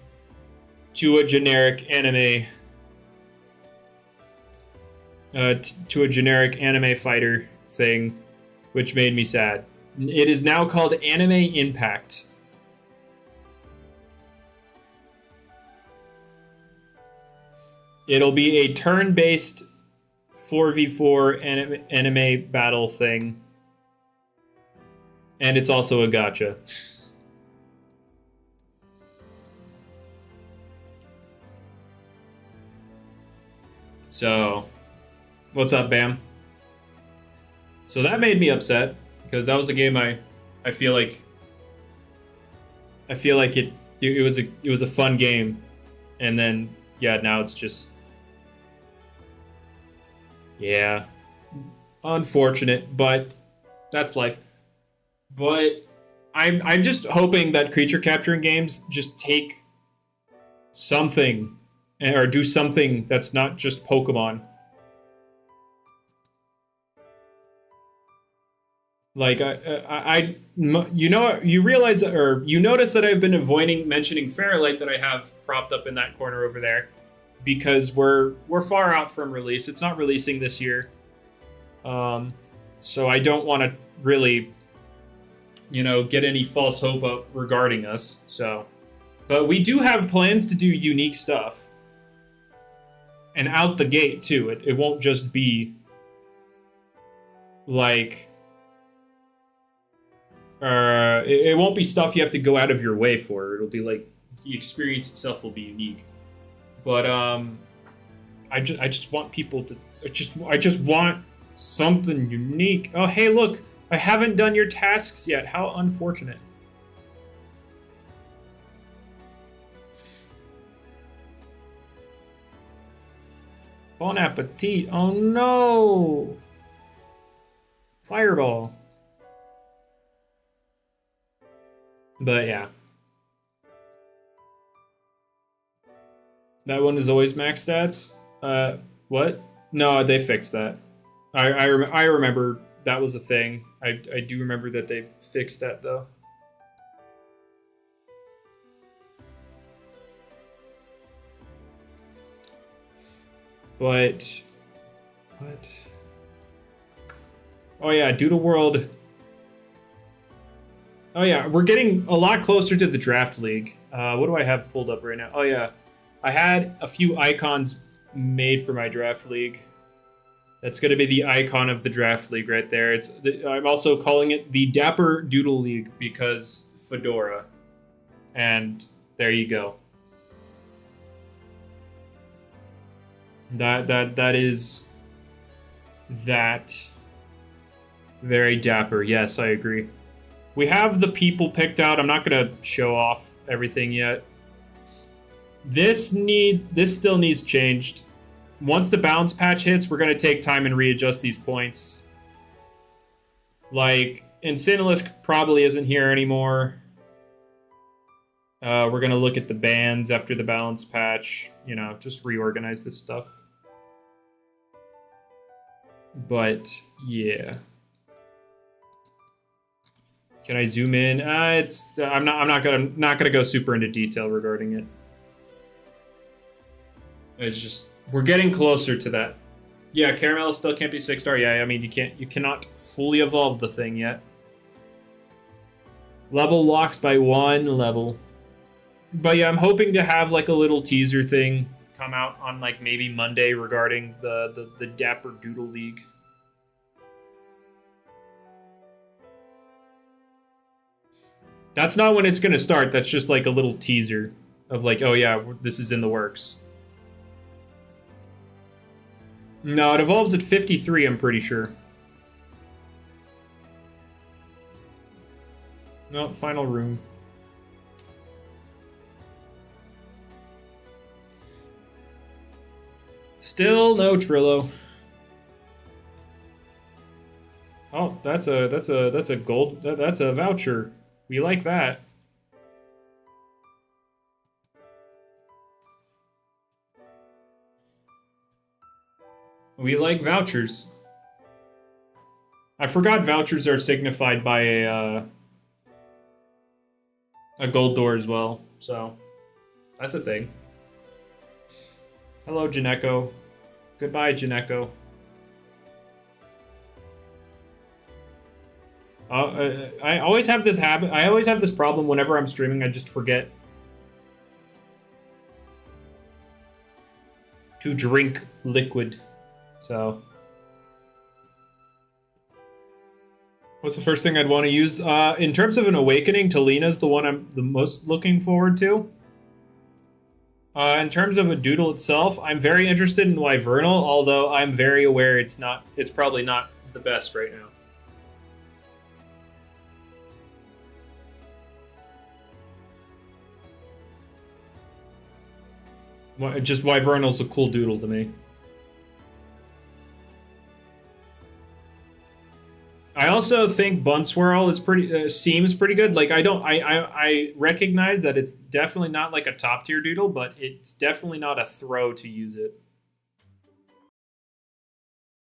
to a generic anime fighter thing, which made me sad. It is now called Anime Impact. It'll be a turn-based 4v4 anime battle thing. And it's also a gacha. So, what's up, Bam? So that made me upset because that was a game I feel like it was a fun game, and then now it's just unfortunate, but that's life. But I'm just hoping that creature capturing games just take something or do something that's not just Pokemon. Like you realize or you notice that I've been avoiding mentioning Fairlight that I have propped up in that corner over there because we're far out from release. It's not releasing this year. So I don't want to really get any false hope up regarding us. So, but we do have plans to do unique stuff. And out the gate too. It won't just be like it won't be stuff you have to go out of your way for. It'll be like the experience itself will be unique. But I just want people to I just want Something unique. Oh, hey, look. I haven't done your tasks yet. How unfortunate. Bon appetit. Oh, no. Fireball. But, yeah. That one is always max stats? What? No, they fixed that. I remember that was a thing. I do remember that they fixed that, though. But... what? Oh, yeah, Doodle World... oh, yeah, we're getting a lot closer to the Draft League. What do I have pulled up right now? Oh, yeah. I had a few icons made for my Draft League. That's going to be the icon of the Draft League right there. I'm also calling it the Dapper Doodle League because Fedora. And there you go. That is that. Very dapper. Yes, I agree. We have the people picked out. I'm not going to show off everything yet. This still needs changed. Once the balance patch hits, we're going to take time and readjust these points. Like, Insinilisk probably isn't here anymore. We're going to look at the bans after the balance patch. You know, just reorganize this stuff. But, yeah. Can I zoom in? I'm not gonna go super into detail regarding it. It's just we're getting closer to that. Yeah, Caramel still can't be 6-star. Yeah, I mean you cannot fully evolve the thing yet. Level locked by 1 level. But yeah, I'm hoping to have like a little teaser thing come out on like maybe Monday regarding the Dapper Doodle League. That's not when it's going to start. That's just like a little teaser of like, oh yeah, this is in the works. No, it evolves at 53, I'm pretty sure. No, final room. Still no Trillo. Oh, that's a gold. That's a voucher. We like that. We like vouchers. I forgot vouchers are signified by a gold door as well, so that's a thing. Hello, Janeko. Goodbye, Janeko. I always have this habit. I always have this problem whenever I'm streaming. I just forget to drink liquid. So, what's the first thing I'd want to use? In terms of an awakening, Talina's the one I'm the most looking forward to. In terms of a doodle itself, I'm very interested in Wyvernal, although I'm very aware it's probably not the best right now. Just Wyvernal's a cool doodle to me. I also think Bunswirl is seems pretty good. Like I recognize that it's definitely not like a top tier doodle, but it's definitely not a throw to use it.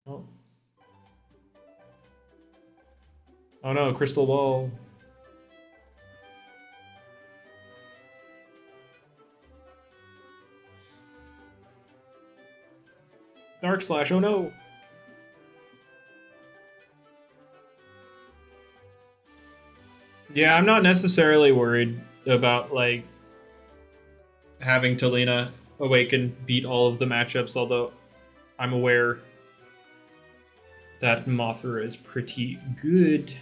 Oh. Oh no, crystal ball. Dark Slash, oh no. Yeah, I'm not necessarily worried about, like, having Talina Awaken beat all of the matchups, although I'm aware that Mothra is pretty good.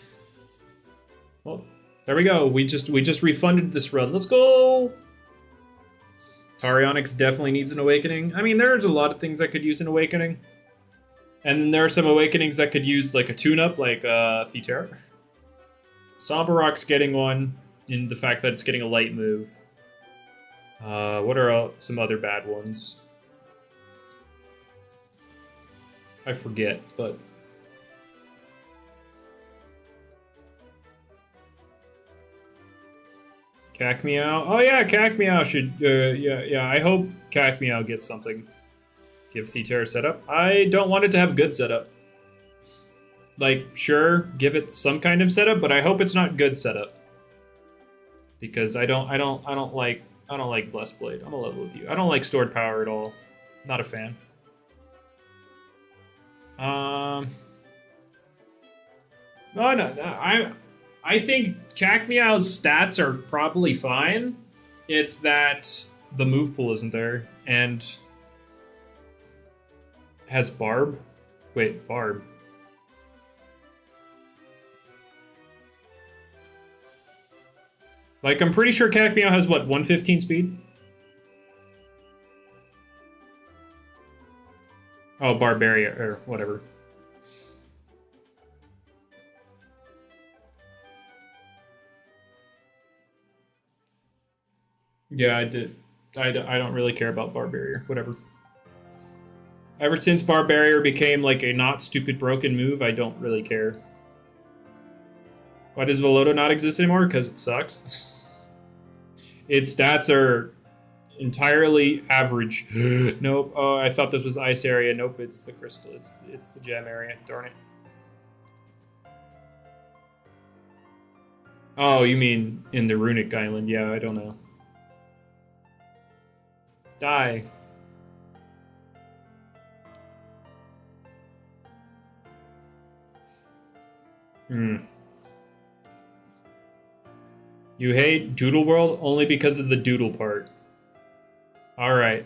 Well, there we go. We just refunded this run. Let's go! Tarionyx definitely needs an Awakening. I mean, there's a lot of things I could use an Awakening. And then there are some awakenings that could use like a tune-up, like Tenoria. Somber Rock's getting one in the fact that it's getting a light move. What are some other bad ones? I forget, but... Cacmeow? Oh yeah, Cacmeow should... yeah, I hope Cacmeow gets something. Give Tenoria setup. I don't want it to have good setup. Like, sure, give it some kind of setup, but I hope it's not good setup. Because I don't like Blessed Blade. I'm gonna level with you. I don't like stored power at all. Not a fan. No, I think Cacmeow's stats are probably fine. It's that the move pool isn't there and has Barb. Wait, Barb. Like, I'm pretty sure Cacmeow has, what, 115 speed? Oh, Barbaria, or whatever. Yeah, I did. I don't really care about Barbaria, whatever. Ever since Barbaria became, like, a not stupid broken move, I don't really care. Why does Velodo not exist anymore? Because it sucks. Its stats are entirely average. Nope. Oh, I thought this was ice area. Nope, it's the crystal. It's the gem area. Darn it. Oh, you mean in the Runic Island? Yeah, I don't know. Die. You hate Doodle World only because of the doodle part. Alright.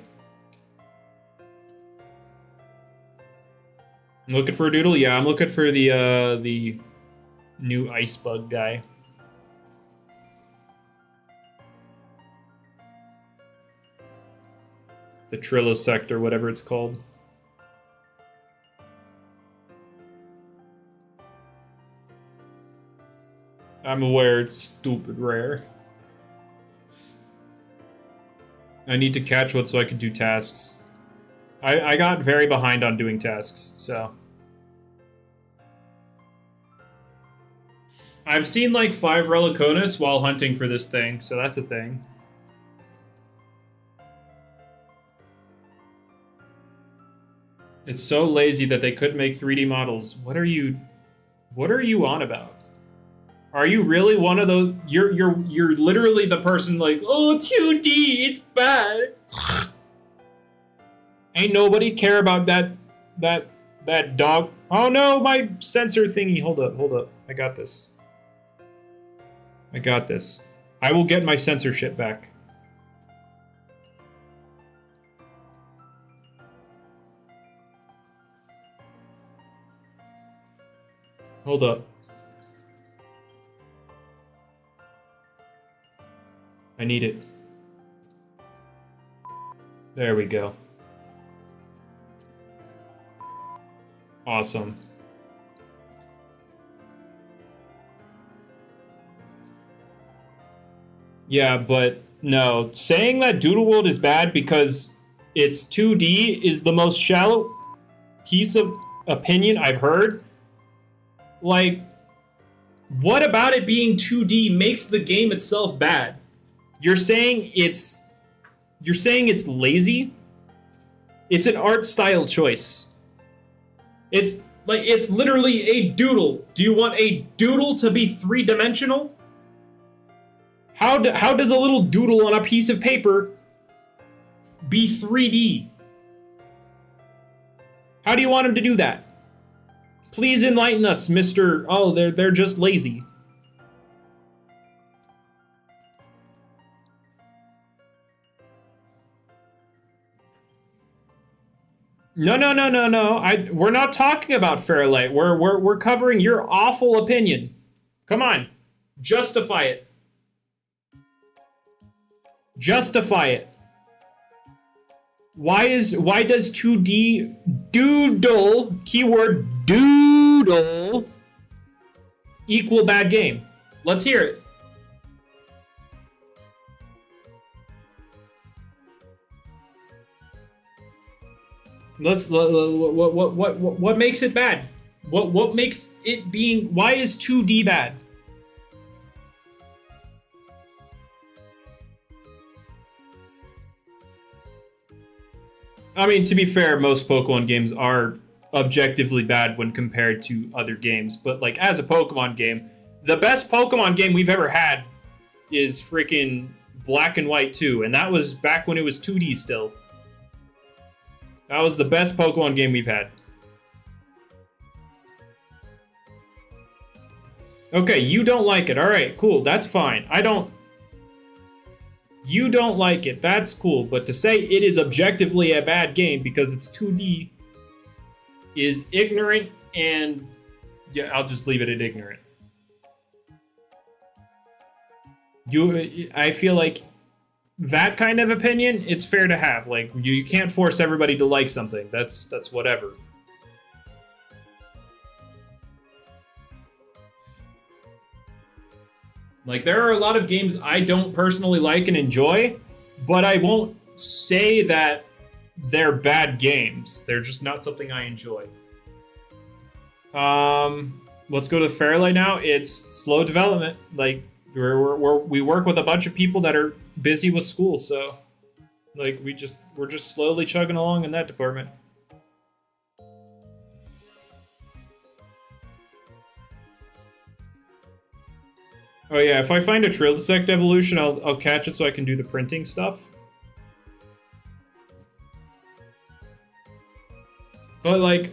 I'm looking for a doodle? Yeah, I'm looking for the new ice bug guy. The Trilosect or whatever it's called. I'm aware it's stupid rare. I need to catch one so I can do tasks. I got very behind on doing tasks, so. I've seen like 5 Reliconis while hunting for this thing, so that's a thing. It's so lazy that they couldn't make 3D models. What are you on about? Are you really one of those? You're literally the person like, oh, 2D, it's bad. Ain't nobody care about that dog. Oh no, my sensor thingy. Hold up. I got this. I will get my censorship back. Hold up. I need it. There we go. Awesome. Yeah, but no. Saying that Doodle World is bad because it's 2D is the most shallow piece of opinion I've heard. Like, what about it being 2D makes the game itself bad? You're saying it's lazy? It's an art style choice. It's literally a doodle. Do you want a doodle to be 3-dimensional? How does a little doodle on a piece of paper be 3D? How do you want him to do that? Please enlighten us, Mr. Oh, they're just lazy. No. We're not talking about Fairlight. We're covering your awful opinion. Come on. Justify it. Justify it. Why does 2D Doodle, keyword Doodle, equal bad game? Let's hear it. What makes it bad? What makes it being, why is 2D bad? I mean, to be fair, most Pokemon games are objectively bad when compared to other games, but like as a Pokemon game, the best Pokemon game we've ever had is freaking Black and White 2, and that was back when it was 2D still. That was the best Pokemon game we've had. Okay, you don't like it. Alright, cool. That's fine. You don't like it. That's cool. But to say it is objectively a bad game because it's 2D is ignorant, and yeah, I'll just leave it at ignorant. I feel like that kind of opinion, it's fair to have. Like, you can't force everybody to like something. That's whatever. Like, there are a lot of games I don't personally like and enjoy, but I won't say that they're bad games. They're just not something I enjoy. Let's go to Fairlight now. It's slow development. Like, we work with a bunch of people that are busy with school, so like we're just slowly chugging along in that department. Oh yeah, if I find a Trillisect evolution, I'll catch it so I can do the printing stuff. But like,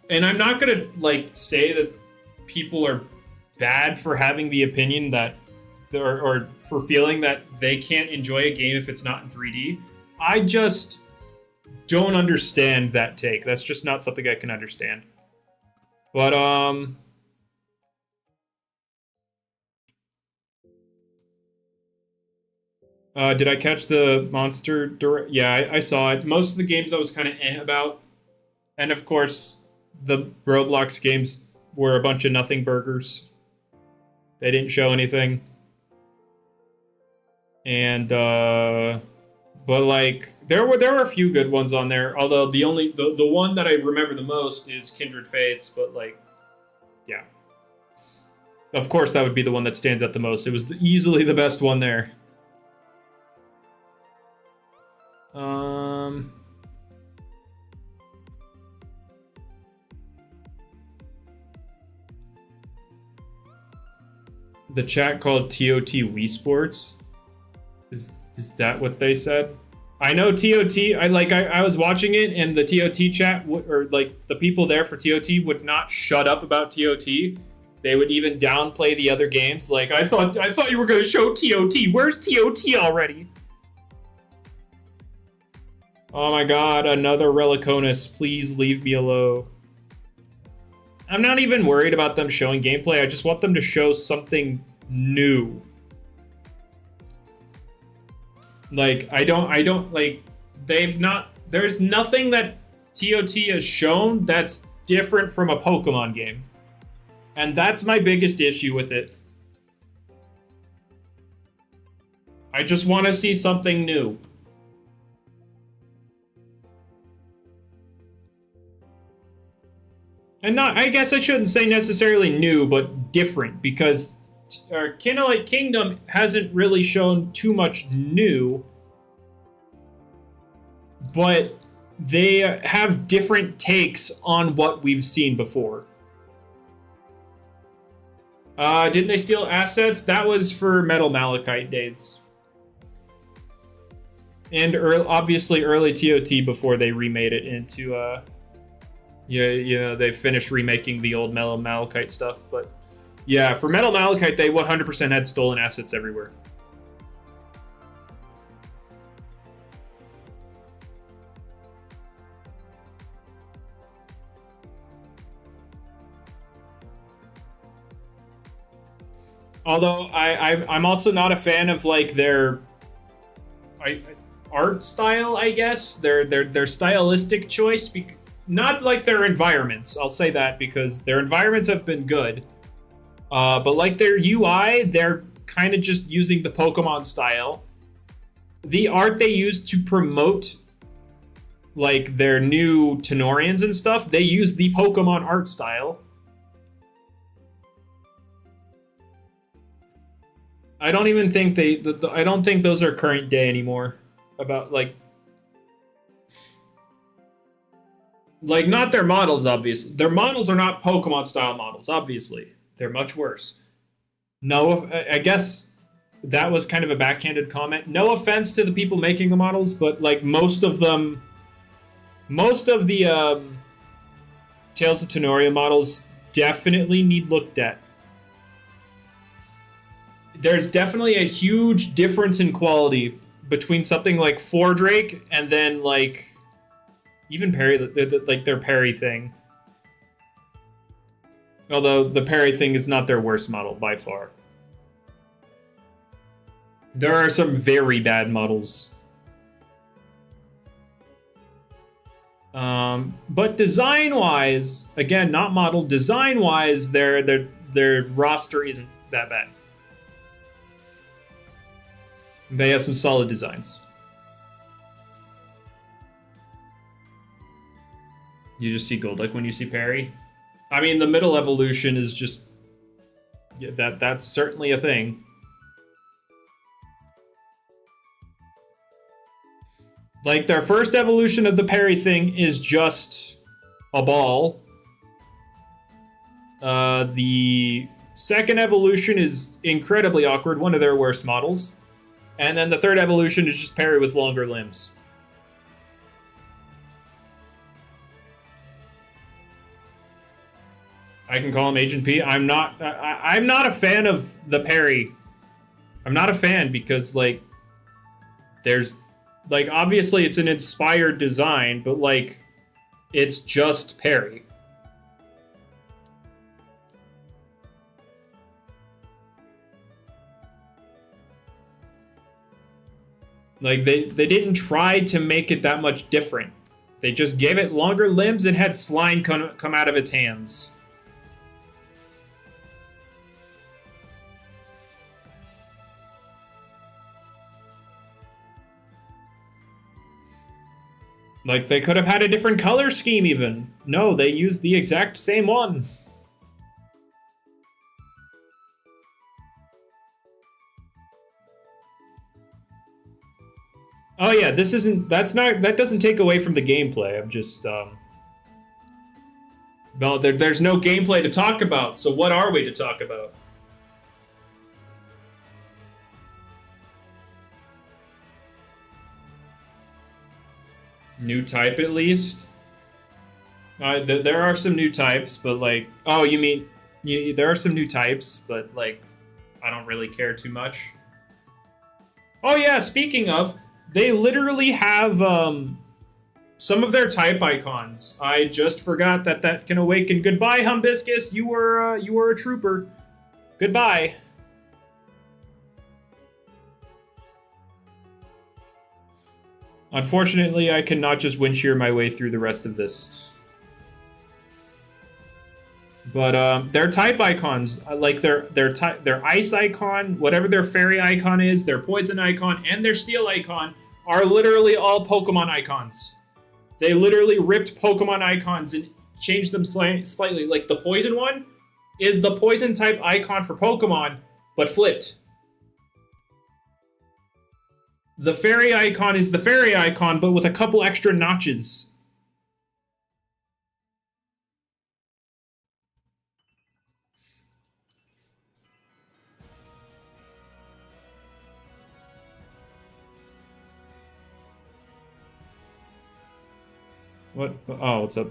and I'm not gonna like say that people are bad for having the opinion that, or for feeling that they can't enjoy a game if it's not in 3D. I just don't understand that take. That's just not something I can understand. But did I catch the monster? Yeah, I saw it. Most of the games I was kind of about. And of course, the Roblox games were a bunch of nothing burgers. They didn't show anything. And, but like, there were a few good ones on there. Although the one that I remember the most is Kindred Fates, but like, yeah. Of course, that would be the one that stands out the most. It was easily the best one there. The chat called TOT Wii Sports. Is that what they said? I know TOT. I was watching it, and the TOT chat or like the people there for TOT would not shut up about TOT. They would even downplay the other games. Like, I thought you were going to show TOT. Where's TOT already? Oh my god, another Reliconus. Please leave me alone. I'm not even worried about them showing gameplay. I just want them to show something new. Like, I don't like, there's nothing that TOT has shown that's different from a Pokemon game. And that's my biggest issue with it. I just want to see something new. And I guess I shouldn't say necessarily new, but different, because Kinolite Kingdom hasn't really shown too much new, but they have different takes on what we've seen before. Didn't they steal assets? That was for Metal Malachite days. And obviously early TOT before they remade it into, yeah, they finished remaking the old Metal Malachite stuff, but yeah, for Metal Malachite, they 100% had stolen assets everywhere. Although I'm also not a fan of like their, art style, I guess. Their stylistic choice. Not like their environments. I'll say that because their environments have been good. But like their UI, they're kind of just using the Pokemon style. The art they use to promote like their new Tenorians and stuff, they use the Pokemon art style. I don't even think I don't think those are current day anymore. About like not their models, obviously. Their models are not Pokemon style models, obviously. They're much worse. No, I guess that was kind of a backhanded comment. No offense to the people making the models, but like most of the Tales of Tenoria models definitely need looked at. There's definitely a huge difference in quality between something like Fordrake and then like even Parry, like their Parry thing. Although the Parry thing is not their worst model by far. There are some very bad models. But design-wise, again, not model, design-wise, their roster isn't that bad. They have some solid designs. You just see gold, like when you see Parry. I mean, the middle evolution is just... Yeah, that's certainly a thing. Like, their first evolution of the Parry thing is just a ball. The second evolution is incredibly awkward, one of their worst models. And then the third evolution is just Parry with longer limbs. I can call him Agent P. I'm not a fan of the Parry. I'm not a fan because, like, there's... Like, obviously it's an inspired design, but, like, it's just Parry. Like, they didn't try to make it that much different. They just gave it longer limbs and had slime come out of its hands. Like, they could have had a different color scheme, even. No, they used the exact same one. Oh yeah, that doesn't take away from the gameplay. I'm just, well, there's no gameplay to talk about, so what are we to talk about? New type, at least? There are some new types, but, like... Oh, you mean... there are some new types, but, like, I don't really care too much. Oh, yeah, speaking of, they literally have, some of their type icons. I just forgot that can awaken. Goodbye, Humbiscus. You were a trooper. Goodbye. Unfortunately, I cannot just wind shear my way through the rest of this. But their type icons, like their ice icon, whatever their fairy icon is, their poison icon, and their steel icon are literally all Pokemon icons. They literally ripped Pokemon icons and changed them slightly. Like the poison one is the poison type icon for Pokemon, but flipped. The fairy icon is the fairy icon, but with a couple extra notches. What? Oh, what's up?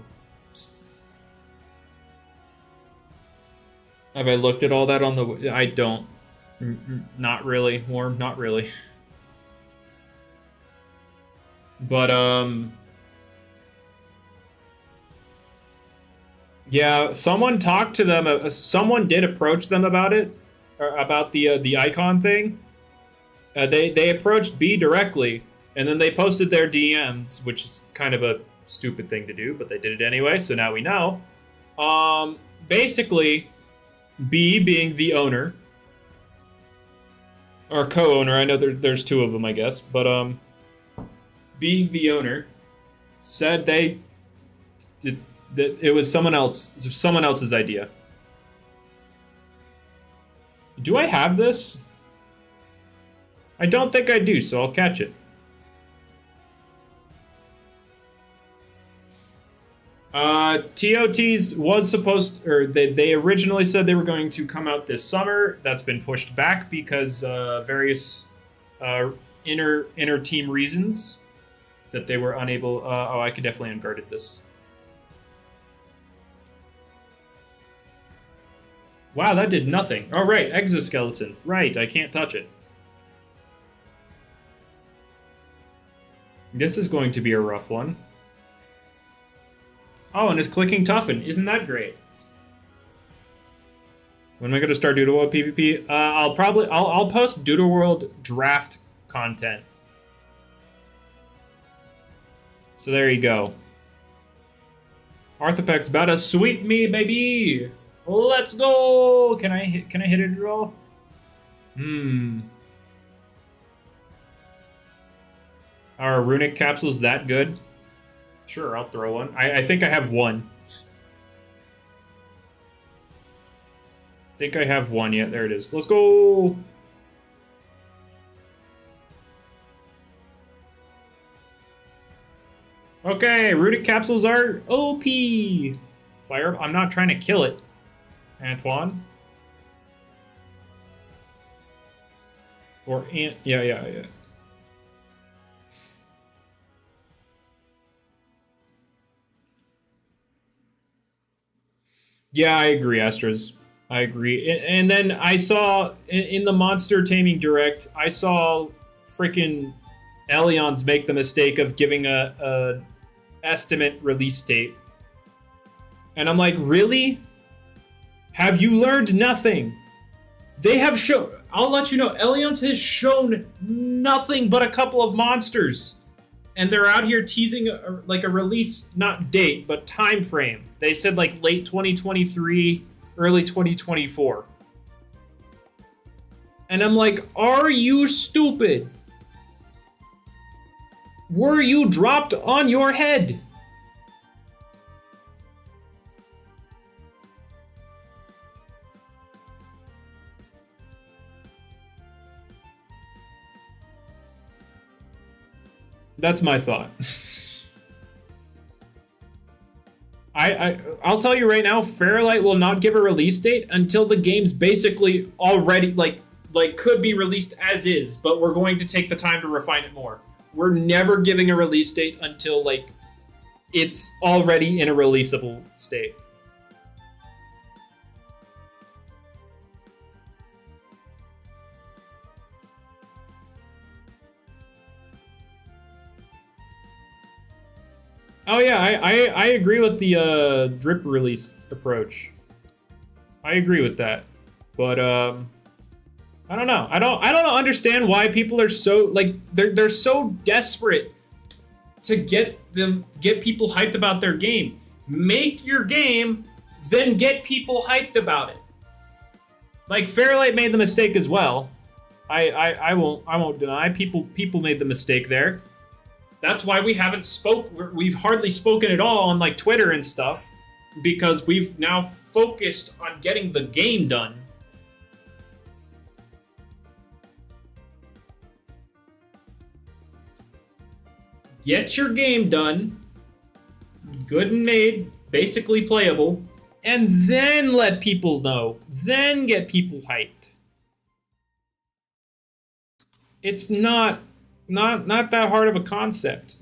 Have I looked at all that on the... I don't. Not really, Worm. Not really. But, yeah, someone talked to them. Someone did approach them about it, or about the icon thing. They approached B directly, And then they posted their DMs, which is kind of a stupid thing to do, but they did it anyway, so now we know. Basically, B being the owner, or co-owner, I know there's two of them, I guess, but being the owner, said they did that it was someone else's idea. Do I have this? I don't think I do, so I'll catch it. TOTs was supposed, or they originally said they were going to come out this summer. That's been pushed back because various inner team reasons that they were unable. Oh, I could definitely unguarded this. Wow, that did nothing. Oh, right, exoskeleton. Right, I can't touch it. This is going to be a rough one. Oh, and it's clicking toughen. Isn't that great? When am I going to start Doodle World PvP? I'll post Doodle World draft content. So there you go. Arthropec's about to sweep me, baby. Let's go. Can I hit it at all? Are runic capsules that good? Sure, I'll throw one. I think I have one. I think I have one. Yeah, there it is. Let's go. Okay, runic capsules are OP. Fire. I'm not trying to kill it. Antoine. Or yeah. Yeah, I agree, Astras. I agree. And then I saw in the Monster Taming Direct, I saw freaking Elions make the mistake of giving a estimate release date. And I'm like, really? Have you learned nothing? They have shown... I'll let you know, Elions has shown nothing but a couple of monsters. And they're out here teasing a release, not date, but time frame. They said like late 2023, early 2024. And I'm like, are you stupid? Were you dropped on your head? That's my thought. I'll tell you right now, Fairlight will not give a release date until the game's basically already like could be released as is, but we're going to take the time to refine it more. We're never giving a release date until like it's already in a releasable state. Oh yeah, I agree with the drip release approach. I agree with that, but I don't know. I don't understand why people are so like they're so desperate to get people hyped about their game. Make your game, then get people hyped about it. Like Fairlight made the mistake as well. I won't deny people made the mistake there. That's why we haven't we've hardly spoken at all on like Twitter and stuff, because we've now focused on getting the game done. Get your game done, good and made, basically playable, and then let people know, then get people hyped. It's not that hard of a concept.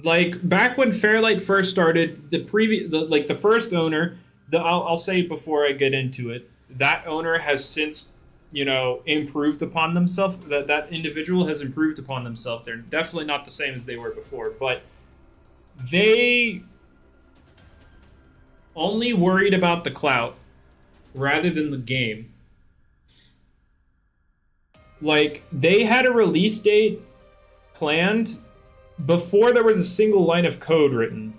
Like back when Fairlight first started, the first owner, I'll say before I get into it, that owner has since, improved upon themselves. That individual has improved upon themselves. They're definitely not the same as they were before, but they only worried about the clout rather than the game. Like, they had a release date planned before there was a single line of code written.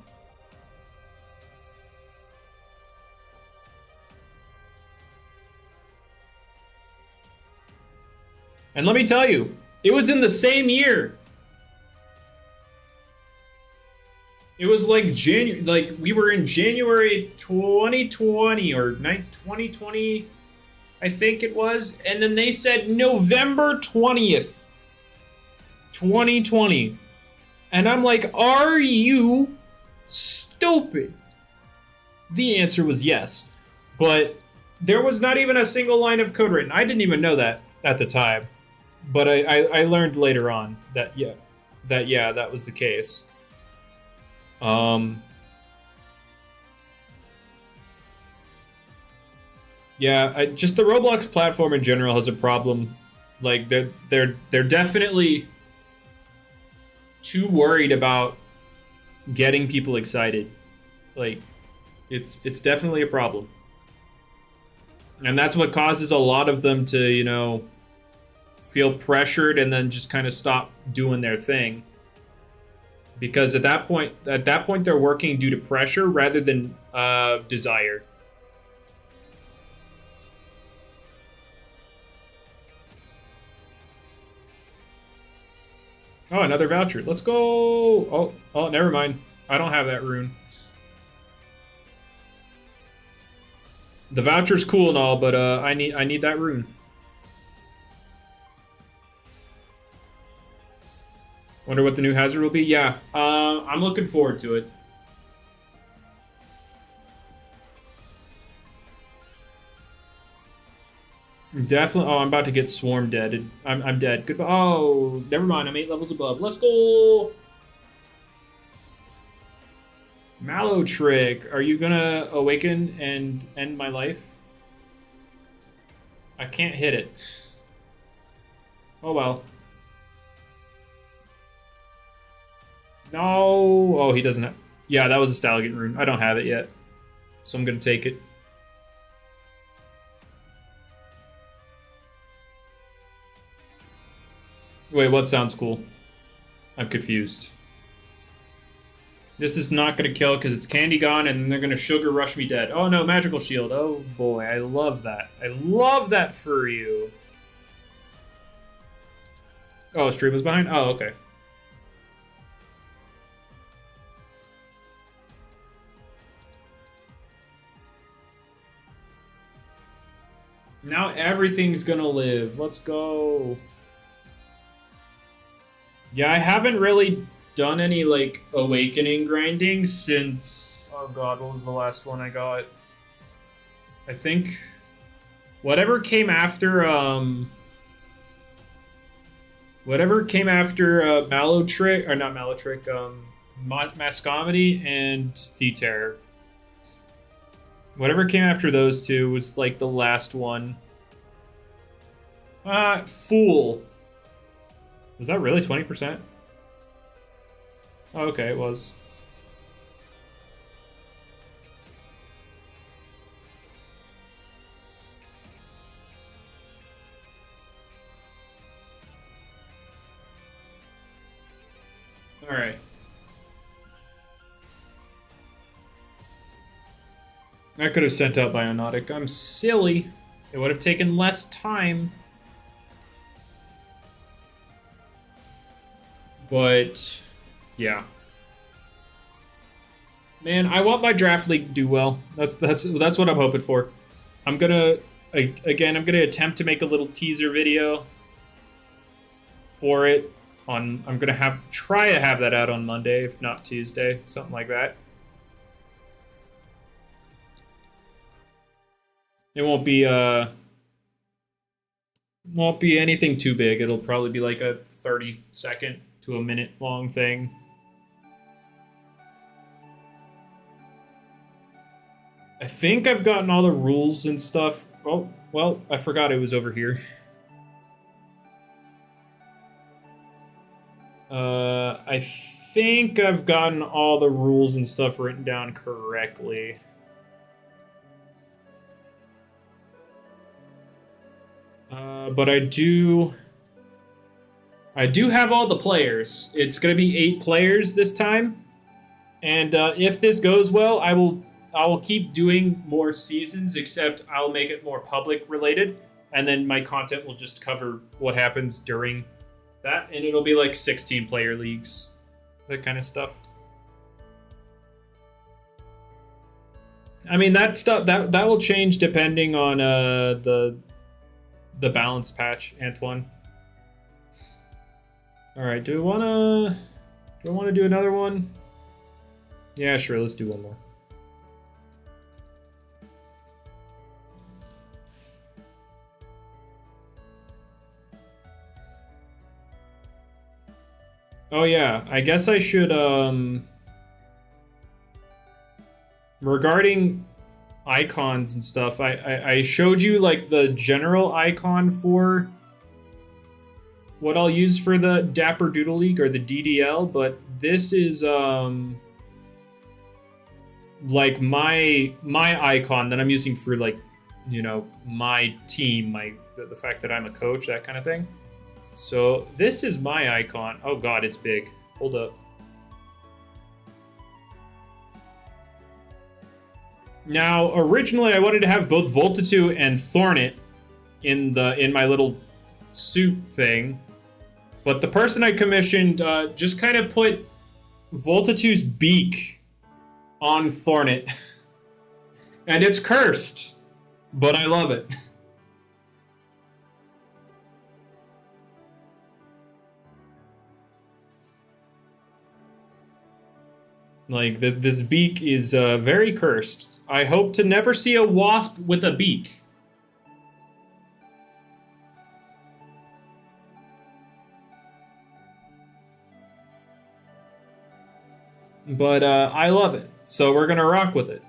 And let me tell you, it was in the same year. It was like we were in January 2020 or 2020, I think it was. And then they said November 20th, 2020. And I'm like, are you stupid? The answer was yes. But there was not even a single line of code written. I didn't even know that at the time. But I learned later on that that was the case. Yeah, just the Roblox platform in general has a problem. Like they're definitely too worried about getting people excited. Like it's definitely a problem. And that's what causes a lot of them to, you know, feel pressured and then just kind of stop doing their thing. Because at that point they're working due to pressure rather than desire. Oh, another voucher. Let's go. Oh, never mind. I don't have that rune. The voucher's cool and all, but I need that rune. Wonder what the new hazard will be. Yeah, I'm looking forward to it. Definitely. Oh, I'm about to get swarm dead. I'm dead. Goodbye. Oh, never mind. I'm 8 levels above. Let's go. Mallow trick. Are you gonna awaken and end my life? I can't hit it. Oh well. No. Oh, he doesn't have. Yeah, that was a Stallion rune. I don't have it yet, so I'm gonna take it. Wait, what sounds cool? I'm confused. This is not gonna kill because it's candy gone and they're gonna sugar rush me dead. Oh no, magical shield. Oh boy, I love that. I love that for you. Oh, stream was behind? Oh, okay. Now everything's gonna live. Let's go. Yeah, I haven't really done any, like, awakening grinding since... Oh god, what was the last one I got? I think... Whatever came after, Whatever came after, Mallow Trick... Or not Mallow Trick, Mascomedy and T-Terror. Whatever came after those two was, like, the last one. Fool. Was that really 20%? Oh, okay, it was. All right. I could have sent out Bionotic. I'm silly. It would have taken less time. But, yeah. Man, I want my draft league to do well. That's what I'm hoping for. I'm gonna attempt to make a little teaser video for it. I'm gonna try to have that out on Monday, if not Tuesday, something like that. It won't be anything too big. It'll probably be like a 30-second to a minute long thing. I think I've gotten all the rules and stuff. Oh, well, I forgot it was over here. I think I've gotten all the rules and stuff written down correctly. But I do have all the players. It's gonna be 8 players this time, and if this goes well, I will keep doing more seasons. Except I'll make it more public related, and then my content will just cover what happens during that, and it'll be like 16 player leagues, that kind of stuff. I mean, that stuff that will change depending on the balance patch, Antoine. All right, do I want to do another one? Yeah, sure. Let's do one more. Oh yeah, I guess I should regarding icons and stuff, I showed you like the general icon for what I'll use for the Dapper Doodle League or the DDL, but this is like my icon that I'm using for, like, you know, my team, the fact that I'm a coach, that kind of thing. So this is my icon. Oh god, it's big. Hold up. Now, originally I wanted to have both Voltatu and Thornet in my little suit thing, but the person I commissioned just kind of put Voltatu's beak on Thornet. And it's cursed, but I love it. Like, this beak is very cursed. I hope to never see a wasp with a beak. But I love it, so we're gonna rock with it.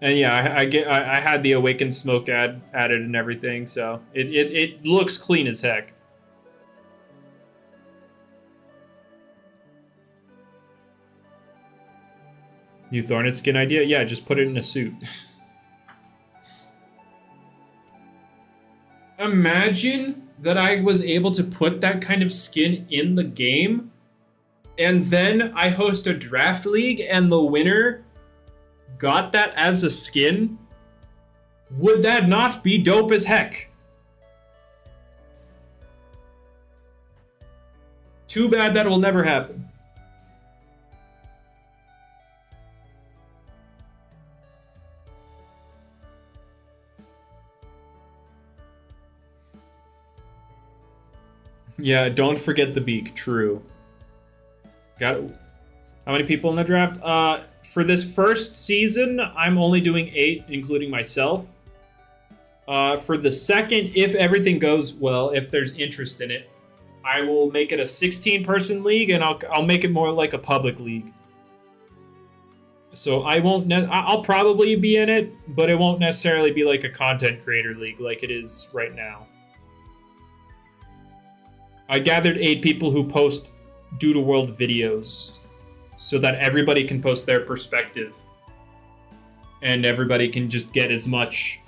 And yeah, I had the Awakened Smoke added and everything, so it looks clean as heck. New Thornet skin idea? Yeah, just put it in a suit. Imagine that I was able to put that kind of skin in the game, and then I host a draft league and the winner got that as a skin. Would that not be dope as heck? Too bad that will never happen. Yeah, don't forget the beak. True. Got it. How many people in the draft? For this first season, I'm only doing 8, including myself. For the second, if everything goes well, if there's interest in it, I will make it a 16-person league, and I'll make it more like a public league. So I won't. I'll probably be in it, but it won't necessarily be like a content creator league like it is right now. I gathered 8 people who post Doodle World videos so that everybody can post their perspective and everybody can just get as much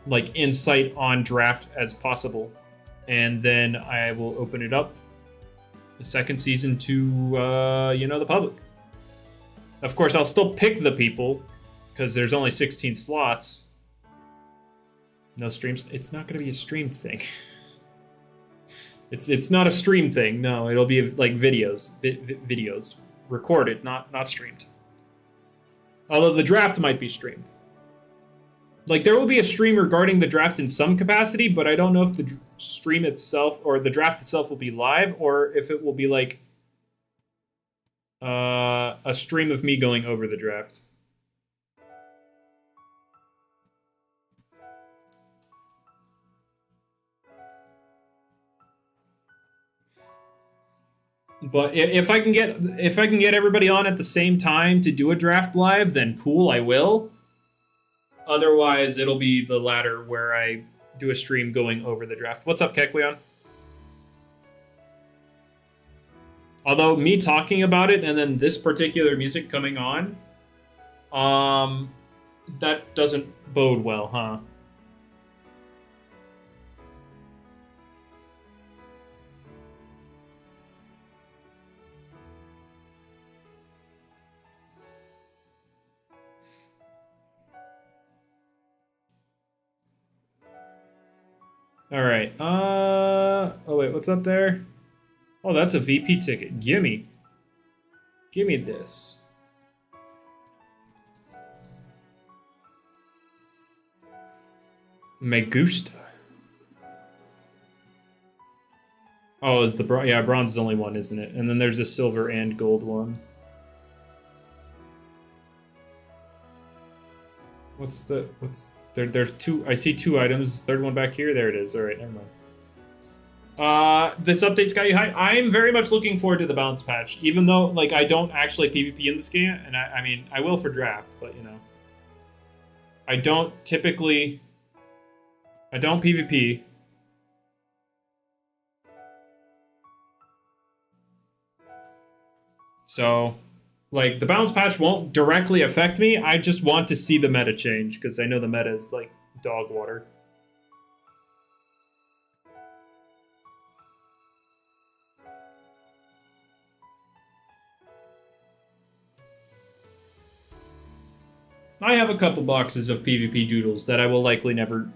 like insight on draft as possible. And then I will open it up the second season to the public. Of course, I'll still pick the people because there's only 16 slots. No streams. It's not going to be a streamed thing. It's not a stream thing. No, it'll be like videos, videos recorded, not streamed. Although the draft might be streamed. Like, there will be a stream regarding the draft in some capacity, but I don't know if the stream itself or the draft itself will be live or if it will be like a stream of me going over the draft. But if I can get everybody on at the same time to do a draft live, then cool, I will. Otherwise, it'll be the latter where I do a stream going over the draft. What's up, Kekleon? Although me talking about it and then this particular music coming on, that doesn't bode well, huh? All right. Oh wait, what's up there? Oh, that's a VP ticket. Gimme. Gimme this. Me gusta. Oh, is the yeah, bronze is only one, isn't it? And then there's a silver and gold one. What's there's two. I see two items. Third one back here. There it is. All right, never mind. This update's got you high. I'm very much looking forward to the bounce patch, even though like I don't actually PvP in this game, and I mean I will for drafts, but you know, I don't PvP. So, like, the bounce patch won't directly affect me. I just want to see the meta change, because I know the meta is, like, dog water. I have a couple boxes of PvP doodles that I will likely never...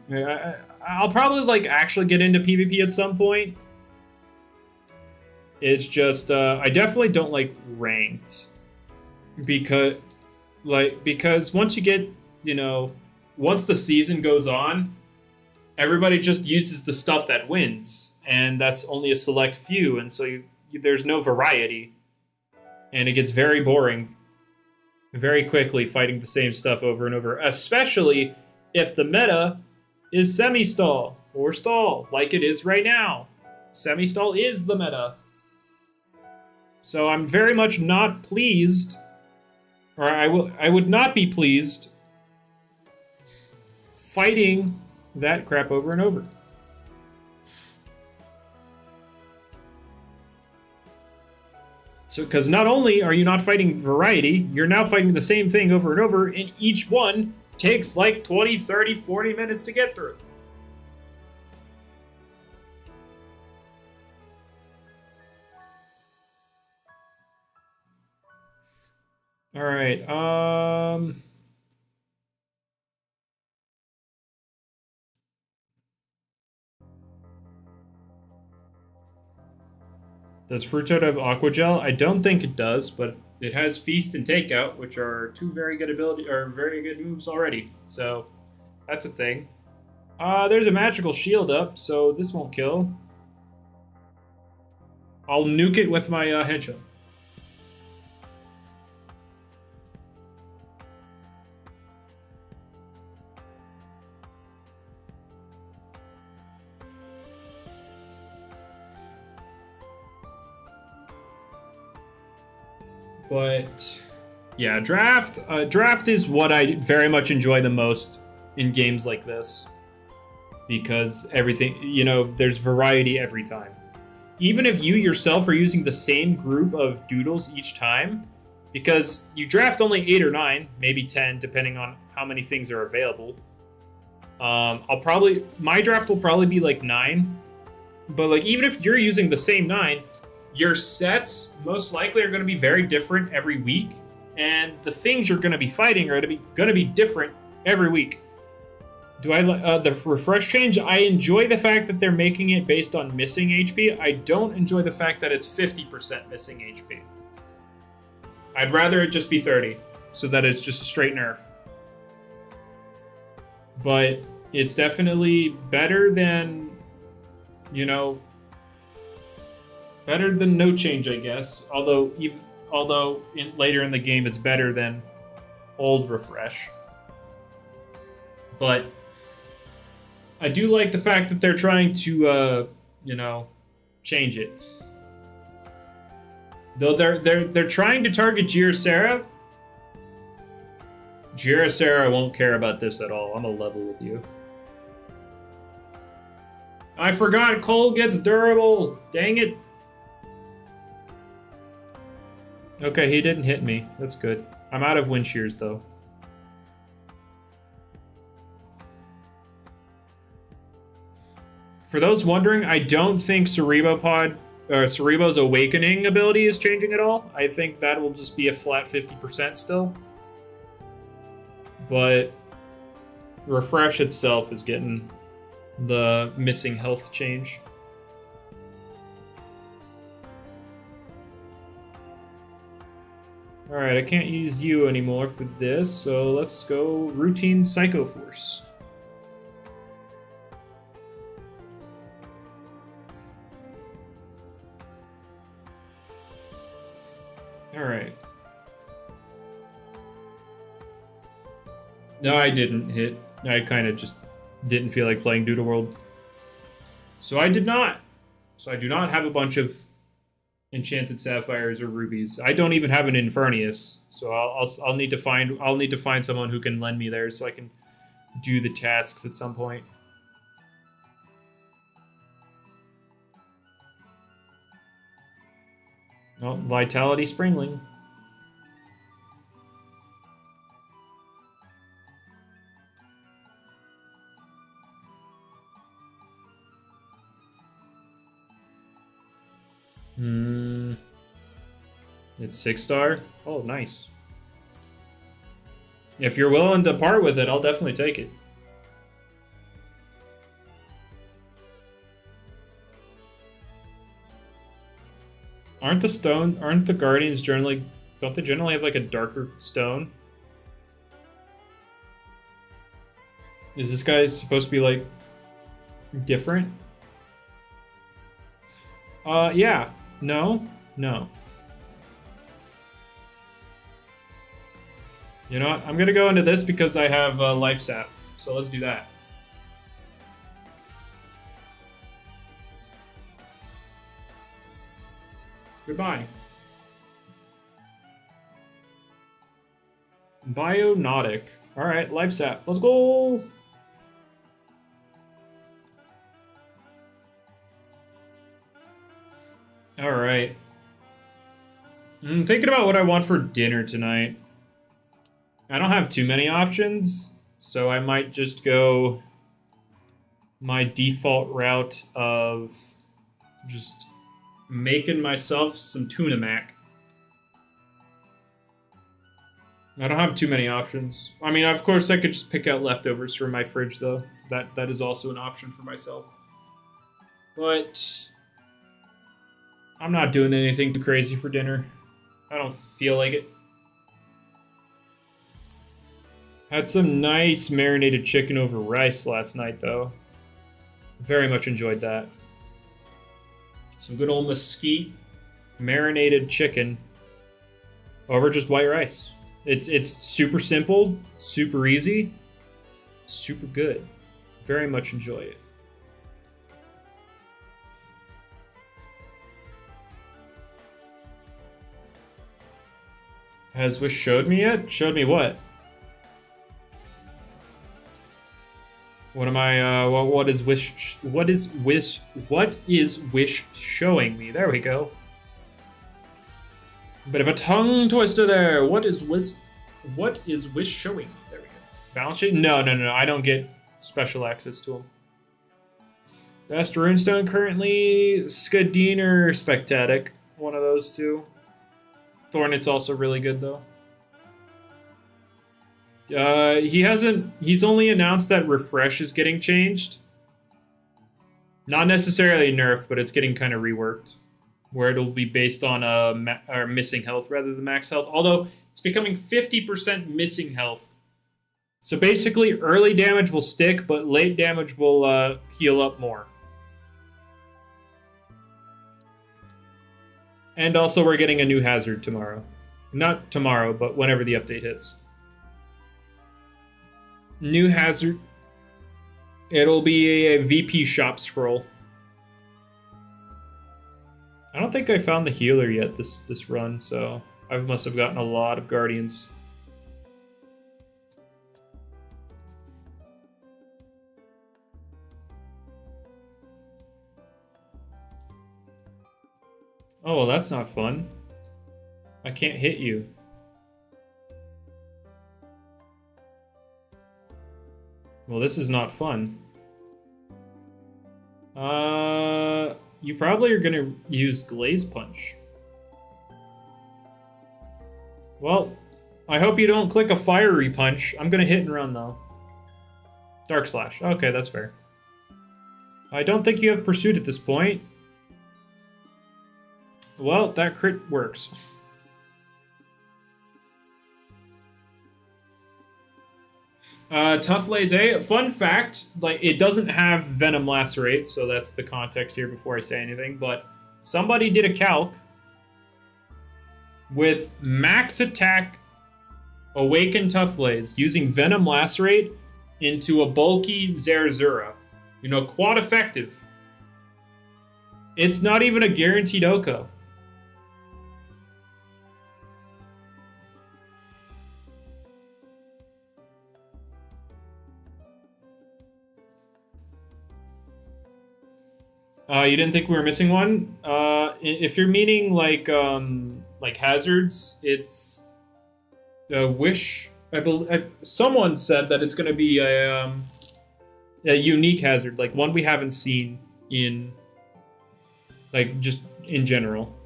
I'll probably, like, actually get into PvP at some point. It's just, I definitely don't like ranked. Because once you get, you know, once the season goes on, everybody just uses the stuff that wins. And that's only a select few, and so there's no variety. And it gets very boring very quickly fighting the same stuff over and over, especially if the meta is semi-stall or stall, like it is right now. Semi-stall is the meta. So I'm very much not pleased, or I would not be pleased fighting that crap over and over. So, because not only are you not fighting variety, you're now fighting the same thing over and over, and each one takes like 20, 30, 40 minutes to get through. All right, does Fruit Toad have Aqua Gel? I don't think it does, but it has Feast and Takeout, which are two very good very good moves already. So that's a thing. There's a magical shield up, so this won't kill. I'll nuke it with my headshot. But yeah, draft is what I very much enjoy the most in games like this, because everything, you know, there's variety every time. Even if you yourself are using the same group of doodles each time, because you draft only 8 or 9, maybe 10, depending on how many things are available. My draft will probably be like 9, but like even if you're using the same 9, your sets most likely are going to be very different every week, and the things you're going to be fighting are going to be different every week. Do I the refresh change? I enjoy the fact that they're making it based on missing HP. I don't enjoy the fact that it's 50% missing HP. I'd rather it just be 30, so that it's just a straight nerf. But it's definitely better than, you know, better than no change, I guess. Although later in the game, it's better than old refresh. But I do like the fact that they're trying to, you know, change it. Though they're trying to target Girasera. Girasera won't care about this at all. I'm a level with you. I forgot Cole gets durable. Dang it. Okay, he didn't hit me. That's good. I'm out of wind shears, though. For those wondering, I don't think Cerebo's Awakening ability is changing at all. I think that will just be a flat 50% still. But Refresh itself is getting the missing health change. Alright, I can't use you anymore for this, so let's go Routine Psycho Force. Alright. No, I didn't hit. I kind of just didn't feel like playing Doodle World. So I did not. So I do not have a bunch of enchanted sapphires or rubies. I don't even have an Infernius. So I'll need to find someone who can lend me there so I can do the tasks at some point. Oh, Vitality Springling. It's 6-star. Oh, nice. If you're willing to part with it, I'll definitely take it. Aren't the Guardians generally, don't they generally have like a darker stone? Is this guy supposed to be like different? Yeah. No. You know what? I'm gonna go into this because I have Life Sap. So let's do that. Goodbye. Bionautic. Alright, Life Sap. Let's go! Alright. I'm thinking about what I want for dinner tonight. I don't have too many options, so I might just go my default route of just making myself some tuna mac. I don't have too many options. I mean, of course, I could just pick out leftovers from my fridge, though. That is also an option for myself. But I'm not doing anything too crazy for dinner. I don't feel like it. Had some nice marinated chicken over rice last night, though. Very much enjoyed that. Some good old mesquite marinated chicken over just white rice. It's super simple, super easy, super good. Very much enjoy it. Has Wish showed me yet? Showed me what? What am I, what is Wish showing me? There we go. Bit of a tongue twister there. What is Wish showing me? There we go. Balance sheet? No, I don't get special access to them. Best runestone currently, Skadine or Spectatic. One of those two. Thornet's also really good, though. He's only announced that Refresh is getting changed. Not necessarily nerfed, but it's getting kind of reworked. Where it'll be based on missing health rather than max health. Although, it's becoming 50% missing health. So basically, early damage will stick, but late damage will heal up more. And also, we're getting a new hazard tomorrow. Not tomorrow, but whenever the update hits. New hazard. It'll be a VP shop scroll. I don't think I found the healer yet this run, so I must have gotten a lot of Guardians. Oh, well, that's not fun. I can't hit you. Well, this is not fun. You probably are gonna use Glaze Punch. Well, I hope you don't click a Fiery Punch. I'm gonna hit and run, though. Dark Slash. Okay, that's fair. I don't think you have Pursuit at this point. Well, that crit works. Tough Lays A. Fun fact, like, it doesn't have Venom Lacerate, so that's the context here before I say anything, but somebody did a calc with max attack Awakened Tough Lays using Venom Lacerate into a bulky Zerzura. You know, quad effective. It's not even a guaranteed OHKO. You didn't think we were missing one? If you're meaning like hazards, it's a Wish. I believe someone said that it's going to be a unique hazard, like one we haven't seen in, like, just in general.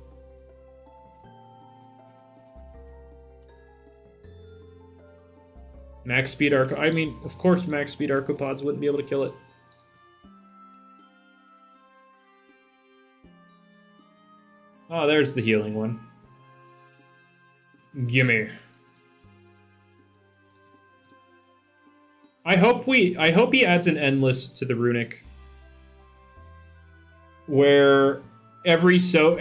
Max speed Arco. I mean, of course, max speed Arcopods wouldn't be able to kill it. Oh, there's the healing one. Gimme. I hope he adds an endless to the runic, where every so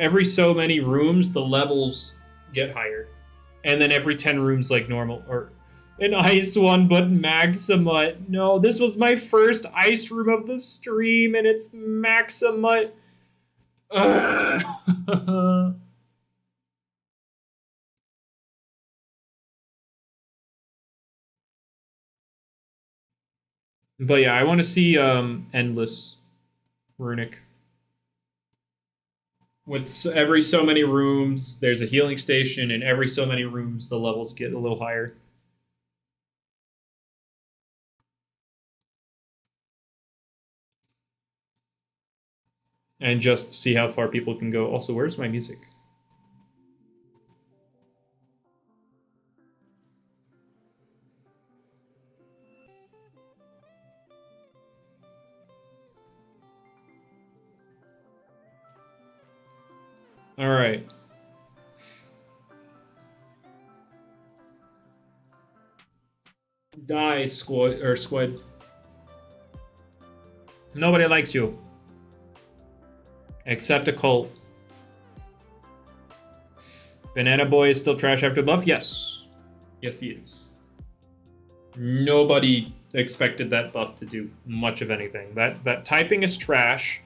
many rooms the levels get higher, and then every 10 rooms like normal, or an ice one, but Maximut. No, this was my first ice room of the stream, and it's Maximut. But yeah, I want to see endless runic. With every so many rooms, there's a healing station, and every so many rooms, the levels get a little higher. And just see how far people can go. Also, where's my music? All right. Die, squid. Nobody likes you. Except a cult. Banana Boy is still trash after the buff? Yes. Yes, he is. Nobody expected that buff to do much of anything. That typing is trash.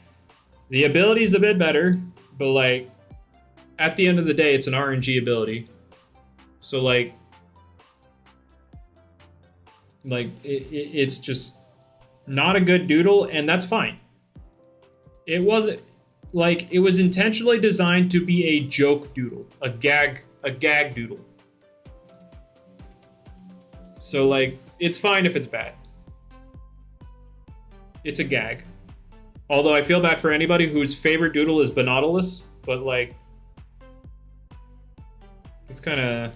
The ability is a bit better, but, like, at the end of the day, it's an RNG ability. So, like it's just not a good doodle, and that's fine. It wasn't, like, it was intentionally designed to be a joke doodle, a gag doodle. So, like, it's fine if it's bad. It's a gag. Although I feel bad for anybody whose favorite doodle is Nautilus, but, like, it's kind of...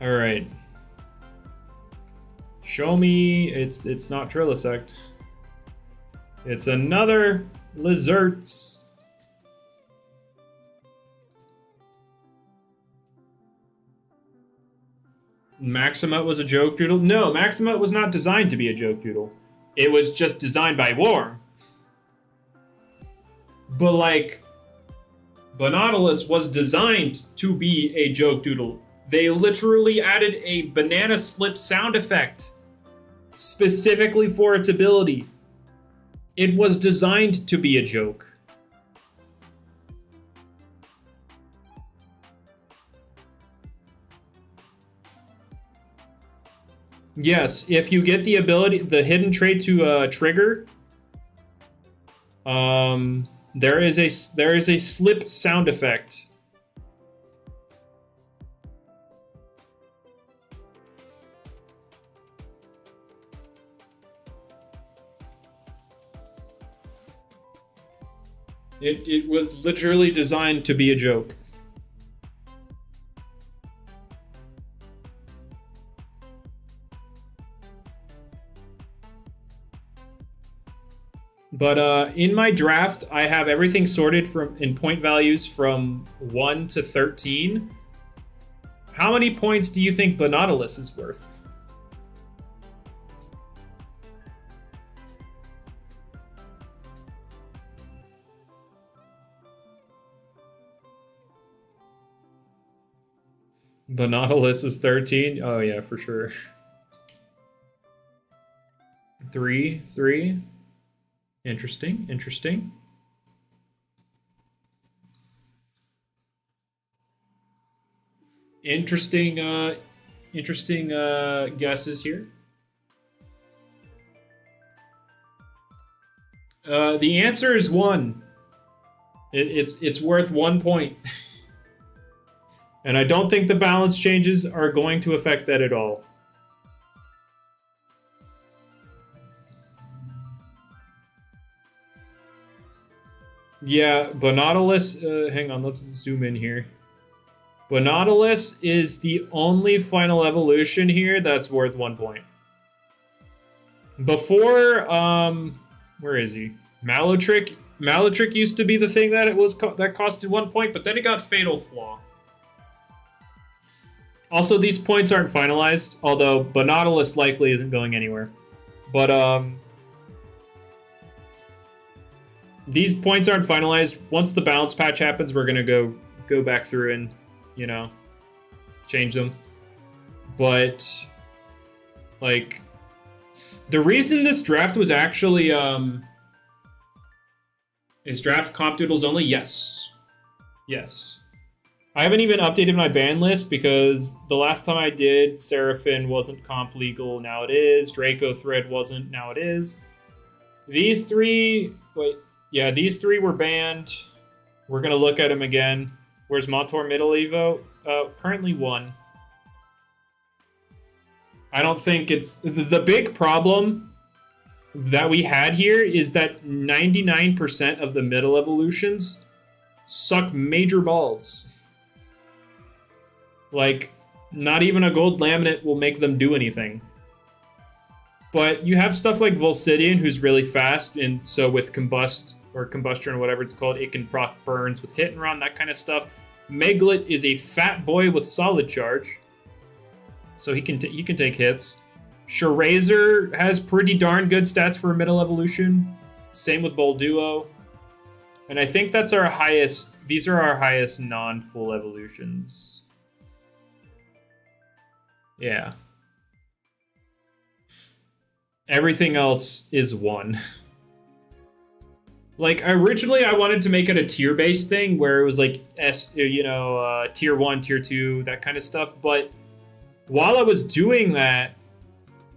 All right. Show me. It's not Trillisect. It's another Lizards. Maximut was a joke doodle? No, Maximut was not designed to be a joke doodle. It was just designed by Worm. But, like, Nautilus was designed to be a joke doodle. They literally added a banana slip sound effect specifically for its ability. It was designed to be a joke. Yes, if you get the ability, the hidden trait to trigger, there is a slip sound effect It was literally designed to be a joke. But in my draft, I have everything sorted in point values from 1 to 13. How many points do you think Bonautilus is worth? Bonautilus is 13? Oh yeah, for sure. 3. Interesting. Interesting guesses here. The answer is 1. It's worth 1 point. And I don't think the balance changes are going to affect that at all. Yeah, Bonautilus, hang on, let's zoom in here. Bonautilus is the only final evolution here that's worth 1 point. Before, where is he? Malatrick. Malatrick used to be the thing that that costed 1 point, but then it got Fatal Flaw. Also, these points aren't finalized, although Bonautilus likely isn't going anywhere. But, these points aren't finalized. Once the balance patch happens, we're gonna go back through and, you know, change them. But, like, the reason this draft was actually, is draft comp doodles only? Yes. I haven't even updated my ban list because the last time I did, Seraphim wasn't comp legal, now it is. Draco Thread wasn't, now it is. These three were banned. We're gonna look at them again. Where's Montour Middle Evo? Currently 1. I don't think it's... The big problem that we had here is that 99% of the middle evolutions suck major balls. Like, not even a gold laminate will make them do anything. But you have stuff like Volsidian, who's really fast, and so with Combust, or Combustion, or whatever it's called, it can proc burns with Hit and Run, that kind of stuff. Meglit is a fat boy with solid charge, so he can take hits. Shurazer has pretty darn good stats for a middle evolution. Same with Bolduo. And I think that's our highest... These are our highest non-full evolutions. Yeah. Everything else is 1. Like, originally I wanted to make it a tier-based thing where it was like tier 1, tier 2, that kind of stuff. But while I was doing that,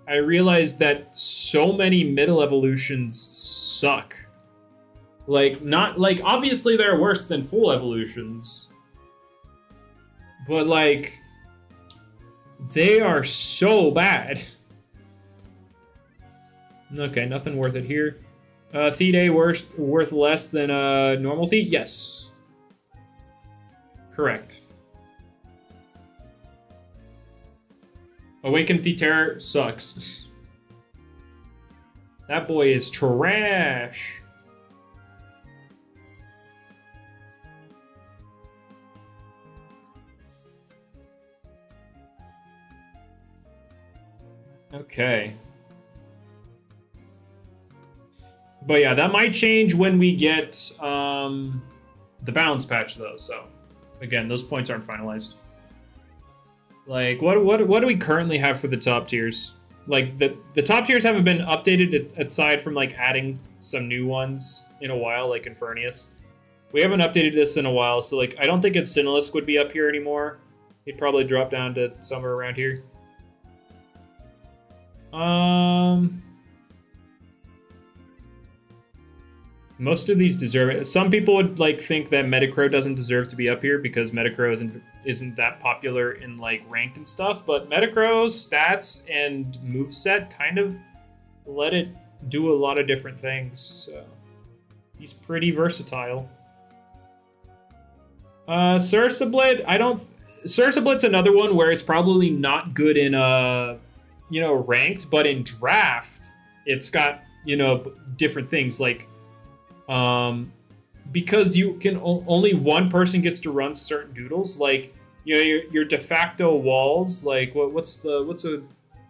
I realized that so many middle evolutions suck. Like, not, like, obviously they're worse than full evolutions. But, like, they are so bad. Okay, nothing worth it here. Thede worth less than normal Thede? Yes. Correct. Awakened Thede sucks. That boy is trash. Okay. But yeah, that might change when we get the balance patch, though. So, again, those points aren't finalized. Like, what do we currently have for the top tiers? Like, the top tiers haven't been updated aside from, like, adding some new ones in a while, like Infernius. We haven't updated this in a while, so, like, I don't think Incineroar would be up here anymore. He'd probably drop down to somewhere around here. Most of these deserve it. Some people would like think that Metacrow doesn't deserve to be up here because Metacrow isn't that popular in like ranked and stuff, but Metacrow's stats and moveset kind of let it do a lot of different things, so He's pretty versatile. Sursablit, I don't... Sursablit's another one where it's probably not good in, you know, ranked, but in draft, it's got, you know, different things, like, because you can only one person gets to run certain doodles, like, you know, your de facto walls, like, what's a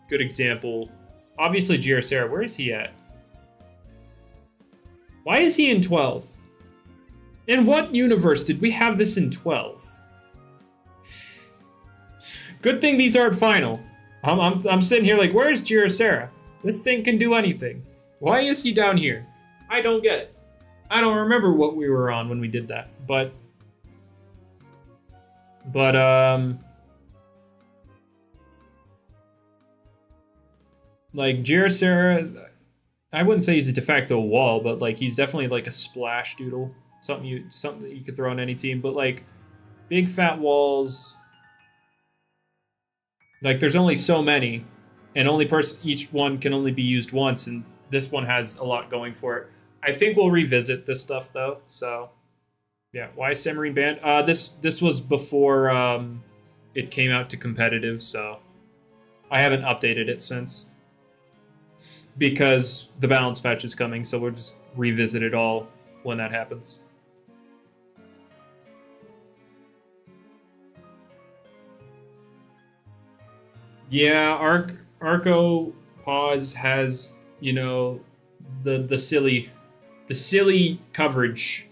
good example? Obviously, Giorcera, where is he at? Why is he in 12? In what universe did we have this in 12? Good thing these aren't final. I'm sitting here like, where's Giorcera? This thing can do anything. Why is he down here? I don't get it. I don't remember what we were on when we did that, but like Giorcera, I wouldn't say he's a de facto wall, but like he's definitely like a splash doodle, something that you could throw on any team. But like big fat walls, like there's only so many, and each one can only be used once, and this one has a lot going for it. I think we'll revisit this stuff though. So yeah, why is Samarine banned? This was before it came out to competitive, so I haven't updated it since. Because the balance patch is coming, so we'll just revisit it all when that happens. Yeah, Arco Pause has, you know, the silly coverage.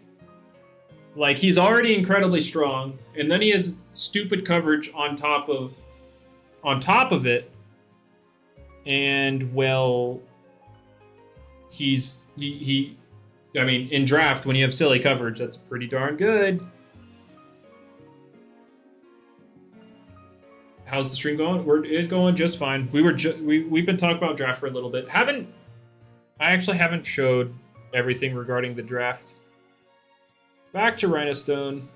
Like, he's already incredibly strong, and then he has stupid coverage on top of it. And well, I mean, in draft, when you have silly coverage, that's pretty darn good. How's the stream going? It's going just fine. We've been talking about draft for a little bit. I actually haven't showed everything regarding the draft. Back to Rhinostone.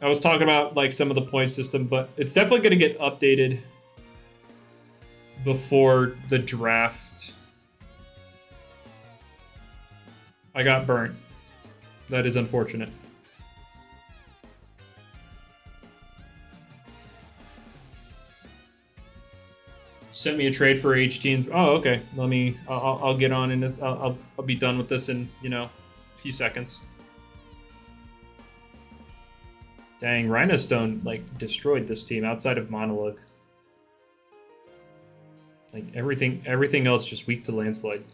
I was talking about like some of the point system, but it's definitely going to get updated before the draft. I got burnt. That is unfortunate. Sent me a trade for H-Teens. Oh, okay. I'll get on and I'll be done with this in, you know, a few seconds. Dang, Rhinostone, like, destroyed this team outside of Monologue. Like, everything else just weak to landslide.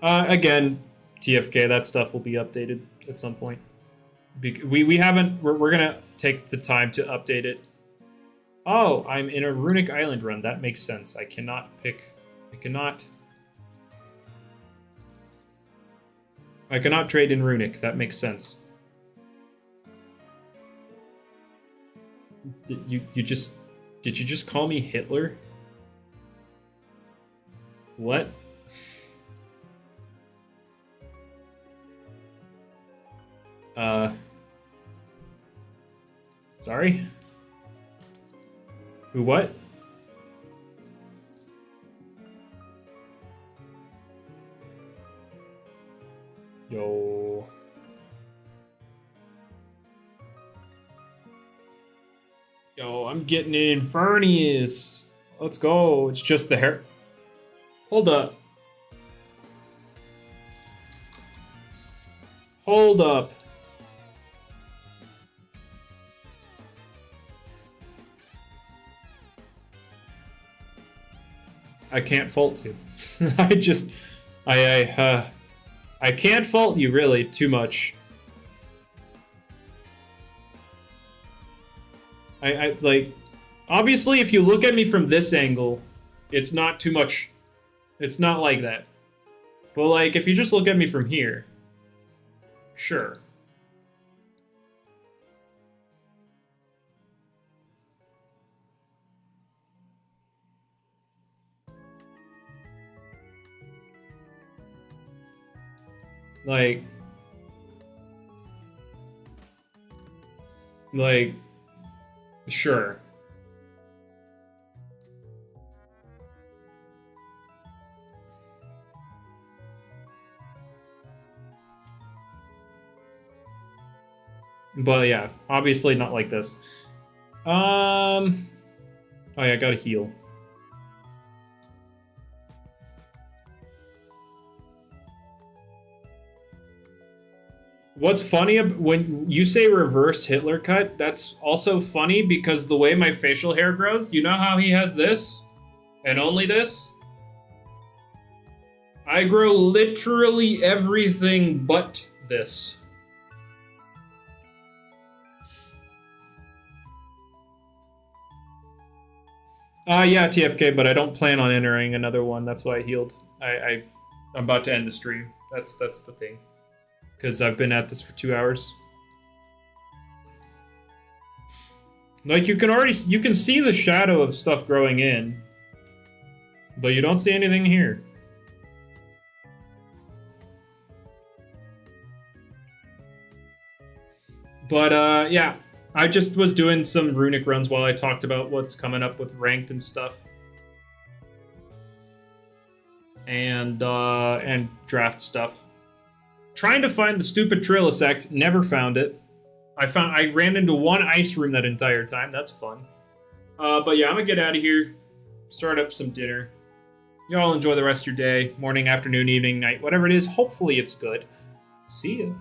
Again, TFK, that stuff will be updated at some point. We're gonna take the time to update it. Oh, I'm in a Runic Island run. That makes sense. I cannot trade in Runic. That makes sense. Did you just call me Hitler? What? Sorry? Who, what? Yo. Yo, I'm getting an Infernius. Let's go. It's just the hair. Hold up. Hold up. I can't fault you. I can't fault you really too much. I like, obviously if you look at me from this angle, it's not too much. It's not like that. But like, if you just look at me from here, sure. Like, sure. But yeah, obviously not like this. Oh yeah, I gotta heal. What's funny when you say reverse Hitler cut, that's also funny because the way my facial hair grows, you know how he has this and only this? I grow literally everything but this. Yeah, TFK, but I don't plan on entering another one. That's why I healed. I'm about to end the stream. That's the thing. Because I've been at this for 2 hours. Like, you can see the shadow of stuff growing in. But you don't see anything here. But, yeah. I just was doing some runic runs while I talked about what's coming up with ranked and stuff. And draft stuff. Trying to find the stupid Trillisect, never found it. I ran into one ice room that entire time. That's fun. But yeah, I'm gonna get out of here. Start up some dinner. Y'all enjoy the rest of your day. Morning, afternoon, evening, night, whatever it is. Hopefully it's good. See ya.